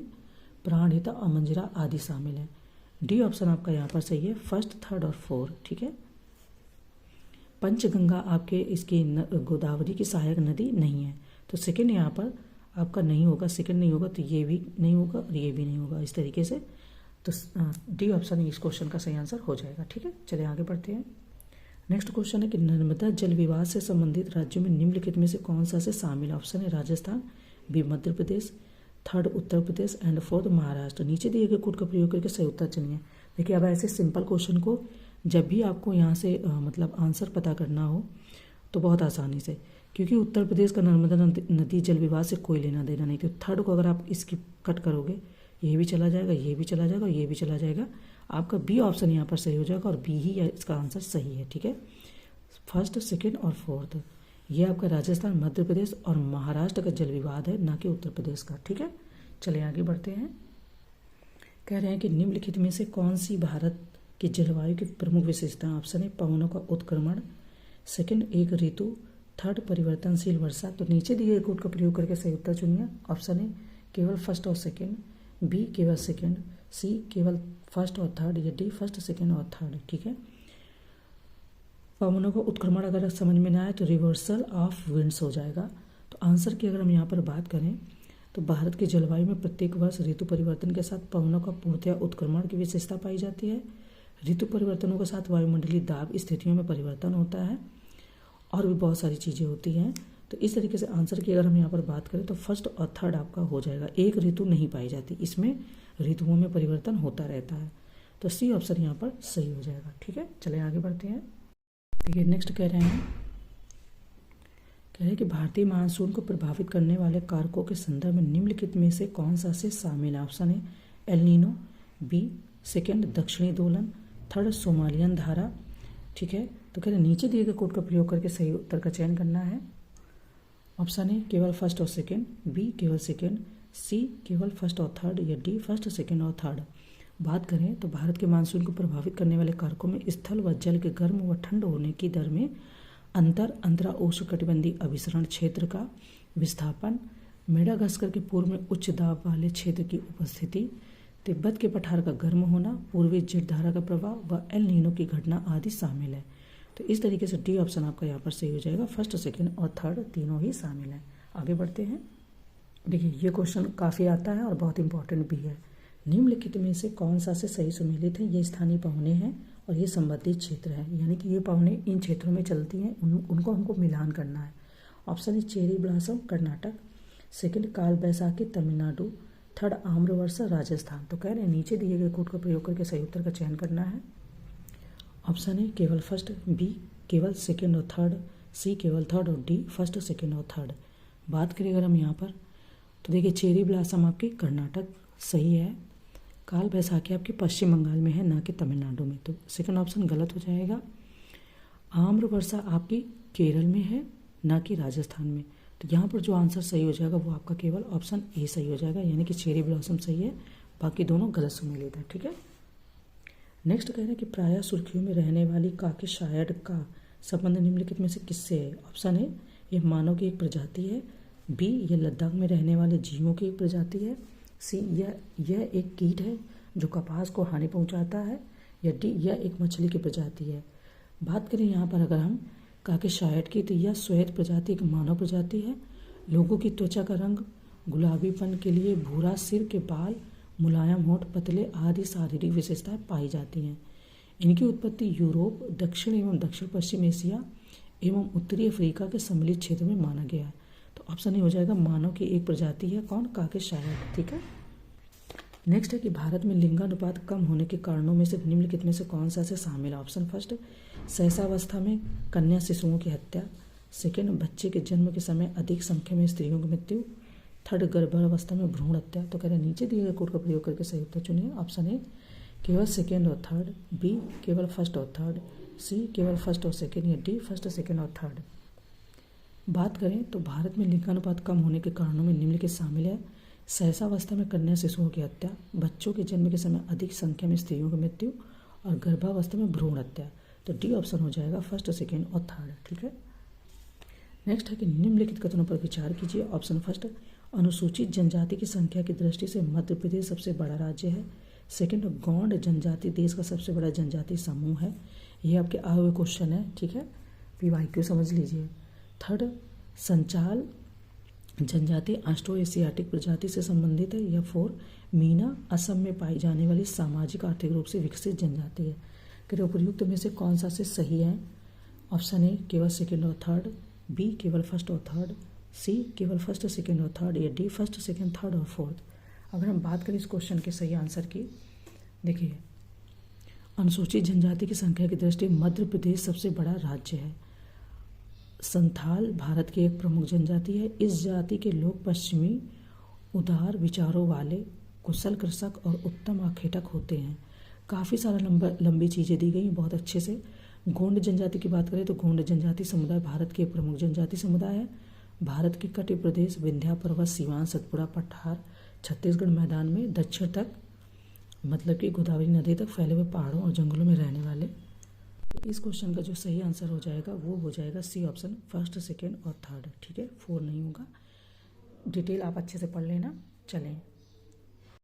प्राणहिता और मंजरा आदि शामिल है। डी ऑप्शन आपका यहाँ पर सही है, फर्स्ट थर्ड और फोर्थ, ठीक है। पंचगंगा आपके इसकी गोदावरी की सहायक नदी नहीं है, तो सेकंड यहाँ पर आपका नहीं होगा, सेकंड नहीं होगा तो ये भी नहीं होगा और ये भी नहीं होगा, इस तरीके से। तो डी ऑप्शन इस क्वेश्चन का सही आंसर हो जाएगा, ठीक है। चलिए आगे बढ़ते हैं। नेक्स्ट क्वेश्चन है कि नर्मदा जल विवाद से संबंधित राज्यों में निम्नलिखित में से कौन सा से शामिल है? ऑप्शन है Rajasthan, B Madhya Pradesh, third Uttar Pradesh and fourth Maharashtra. नीचे दिए गए कोड का प्रयोग करके सही उत्तर चुनिए। देखिए अब ऐसे सिंपल क्वेश्चन को जब भी आपको यहाँ से मतलब आंसर पता करना हो तो बहुत आसानी से, क्योंकि उत्तर प्रदेश का नर्मदा नदी जल विवाद से कोई लेना देना नहीं। तो थर्ड को अगर आप इसकी कट करोगे ये भी चला जाएगा, ये भी चला जाएगा और ये भी चला जाएगा। आपका बी ऑप्शन यहाँ पर सही हो जाएगा और बी ही इसका आंसर सही है, ठीक है। फर्स्ट, सेकंड और फोर्थ ये आपका राजस्थान, मध्य प्रदेश और महाराष्ट्र का जल विवाद है, ना कि उत्तर प्रदेश का, ठीक है। चलिए आगे बढ़ते हैं। कह रहे हैं कि निम्नलिखित में से कौन सी भारत की जलवायु की प्रमुख विशेषता? ऑप्शन है पवनों का उत्क्रमण, सेकंड एक ऋतु, थर्ड परिवर्तनशील वर्षा। तो नीचे दिए गए कोड का प्रयोग करके सही उत्तर चुनिए। ऑप्शन है केवल फर्स्ट और सेकंड, बी केवल सेकंड, सी केवल फर्स्ट और थर्ड, या डी फर्स्ट सेकंड और थर्ड, ठीक है। पवनों का उत्क्रमण अगर समझ में ना आए तो रिवर्सल ऑफ विंड्स हो जाएगा। तो आंसर की अगर हम यहाँ पर बात करें तो भारत की जलवायु में प्रत्येक वर्ष ऋतु परिवर्तन के साथ पवनों का पूर्णतया उत्क्रमण की विशेषता पाई जाती है। ऋतु परिवर्तनों के साथ वायुमंडलीय दाब स्थितियों में परिवर्तन होता है और भी बहुत सारी चीज़ें होती हैं। तो इस तरीके से आंसर की अगर हम यहाँ पर बात करें तो फर्स्ट और थर्ड आपका हो जाएगा। एक ऋतु नहीं पाई जाती, इसमें ऋतुओं में परिवर्तन होता रहता है। तो सी ऑप्शन यहाँ पर सही हो जाएगा, ठीक है। चलिए आगे बढ़ते हैं। देखिए नेक्स्ट कह रहे हैं कह रहे हैं कि भारतीय मानसून को प्रभावित करने वाले कारकों के संदर्भ में निम्नलिखित में से कौन सा से शामिल है। Option A El Nino, B second दक्षिणी दोलन, थर्ड सोमालियन धारा। ठीक है, तो कह रहे नीचे दिए गए कोड का प्रयोग करके सही उत्तर का चयन करना है। ऑप्शन ए केवल फर्स्ट और सेकेंड, बी केवल सेकेंड, सी केवल फर्स्ट और थर्ड, या डी फर्स्ट सेकेंड और थर्ड। बात करें तो भारत के मानसून को प्रभावित करने वाले कारकों में स्थल व जल के गर्म व ठंड होने की दर में अंतरा उष्णकटिबंधीय अभिसरण क्षेत्र का विस्थापन, मेडागास्कर के पूर्व में उच्च दाब वाले क्षेत्र की उपस्थिति, तिब्बत के पठार का गर्म होना, पूर्वी जेट धारा का प्रवाह व एल नीनो की घटना आदि शामिल है। तो इस तरीके से डी ऑप्शन आपका यहाँ पर सही हो जाएगा। फर्स्ट, सेकेंड और थर्ड तीनों ही शामिल हैं। आगे बढ़ते हैं। देखिए ये क्वेश्चन काफ़ी आता है और बहुत इंपॉर्टेंट भी है। निम्नलिखित में से कौन सा से सही सुमेलित है। ये स्थानीय पहुने हैं और ये संबंधित क्षेत्र है, यानी कि ये पहुने इन क्षेत्रों में चलती हैं, उनको हमको मिलान करना है। ऑप्शन ए चेरी ब्लॉसम कर्नाटक, सेकंड काल बैसाखी तमिलनाडु, थर्ड आम्रवर्षा राजस्थान। तो कह रहे हैं नीचे दिए गए कोड का प्रयोग करके सही उत्तर का चयन करना है। ऑप्शन ए केवल फर्स्ट, बी केवल सेकेंड और थर्ड, सी केवल थर्ड और डी फर्स्ट सेकेंड और थर्ड। बात करें अगर हम यहाँ पर तो देखिए चेरी ब्लॉसम आपकी कर्नाटक सही है, काल बैसाखी आपकी पश्चिम बंगाल में है, ना कि तमिलनाडु में, तो सेकंड ऑप्शन गलत हो जाएगा। आम्रवर्षा आपकी केरल में है, ना कि राजस्थान में, तो यहाँ पर जो आंसर सही हो जाएगा वो आपका केवल ऑप्शन ए सही हो जाएगा, यानी कि चेरी ब्लॉसम सही है, बाकी दोनों गलत सुमेलित है। ठीक है, नेक्स्ट कह रहे हैं कि प्रायः सुर्खियों में रहने वाली काके शायद का संबंध निम्नलिखित में से किससे है। ऑप्शन ए यह मानव की एक प्रजाति है, बी यह लद्दाख में रहने वाले जीवों की एक प्रजाति है, सी यह एक कीट है जो कपास को हानि पहुंचाता है, या डी यह एक मछली की प्रजाति है। बात करें यहाँ पर अगर हम काके शायद की, तो यह श्वेत प्रजाति एक मानव प्रजाति है। लोगों की त्वचा का रंग गुलाबीपन के लिए भूरा, सिर के बाल मुलायम, होठ पतले आदि शारीरिक विशेषताएं पाई जाती हैं। इनकी उत्पत्ति यूरोप, दक्षिण एवं दक्षिण पश्चिम एशिया एवं उत्तरी अफ्रीका के सम्मिलित क्षेत्र में माना गया है। तो ऑप्शन ए हो जाएगा मानव की एक प्रजाति है, कौन, काके शायद। ठीक है, नेक्स्ट है कि भारत में लिंगानुपात कम होने के कारणों में से निम्नलिखित में से कौन सा से शामिल है। ऑप्शन फर्स्ट सहसावस्था में कन्या शिशुओं की हत्या, सेकेंड बच्चे के जन्म के समय अधिक संख्या में स्त्रियों की मृत्यु, थर्ड गर्भावस्था में भ्रूण हत्या। तो कह रहे नीचे दिए गए कोड का प्रयोग करके सही उत्तर चुनिए। ऑप्शन ए केवल सेकेंड और थर्ड, बी केवल फर्स्ट और थर्ड, सी केवल फर्स्ट और सेकेंड, या डी फर्स्ट, सेकेंड और थर्ड। बात करें तो भारत में लिंगानुपात कम होने के कारणों में निम्नलिखित शामिल है। सहसावस्था में कन्या शिशुओं की हत्या, बच्चों के जन्म के समय अधिक संख्या में स्त्रियों की मृत्यु और गर्भावस्था में भ्रूण हत्या। तो डी ऑप्शन हो जाएगा फर्स्ट, सेकेंड और थर्ड। ठीक है, नेक्स्ट है कि निम्नलिखित कथनों पर विचार कीजिए। ऑप्शन फर्स्ट अनुसूचित जनजाति की संख्या की दृष्टि से मध्य प्रदेश सबसे बड़ा राज्य है। सेकेंड गौंड जनजाति देश का सबसे बड़ा जनजाति समूह है। ये आपके आए हुए क्वेश्चन है, ठीक है, PYQ समझ लीजिए। थर्ड संचाल जनजाति ऑस्ट्रो एशियाटिक प्रजाति से संबंधित है। या फोर मीना असम में पाई जाने वाली सामाजिक आर्थिक रूप से विकसित जनजाति है। कि उपयुक्त में से कौन सा से सही है। ऑप्शन ए केवल सेकेंड और थर्ड, बी केवल फर्स्ट और थर्ड, सी केवल फर्स्ट सेकेंड और थर्ड, या डी फर्स्ट सेकेंड थर्ड और फोर्थ। अगर हम बात करें इस क्वेश्चन के सही आंसर की, देखिए अनुसूचित जनजाति की संख्या की दृष्टि मध्य प्रदेश सबसे बड़ा राज्य है। संथाल भारत की एक प्रमुख जनजाति है। इस जाति के लोग पश्चिमी उदार विचारों वाले, कुशल कृषक और उत्तम आखेटक होते हैं। काफ़ी सारा लंबी चीज़ें दी गई बहुत अच्छे से। गोंड जनजाति की बात करें तो गोंड जनजाति समुदाय भारत के एक प्रमुख जनजाति समुदाय है। भारत के तटीय प्रदेश विंध्या पर्वत, सीवान, सतपुड़ा पठार, छत्तीसगढ़ मैदान में दक्षिण तक, मतलब कि गोदावरी नदी तक फैले हुए पहाड़ों और जंगलों में रहने वाले। तो इस क्वेश्चन का जो सही आंसर हो जाएगा वो हो जाएगा सी ऑप्शन, फर्स्ट सेकेंड और थर्ड। ठीक है, फोर नहीं होगा। डिटेल आप अच्छे से पढ़ लेना। चलें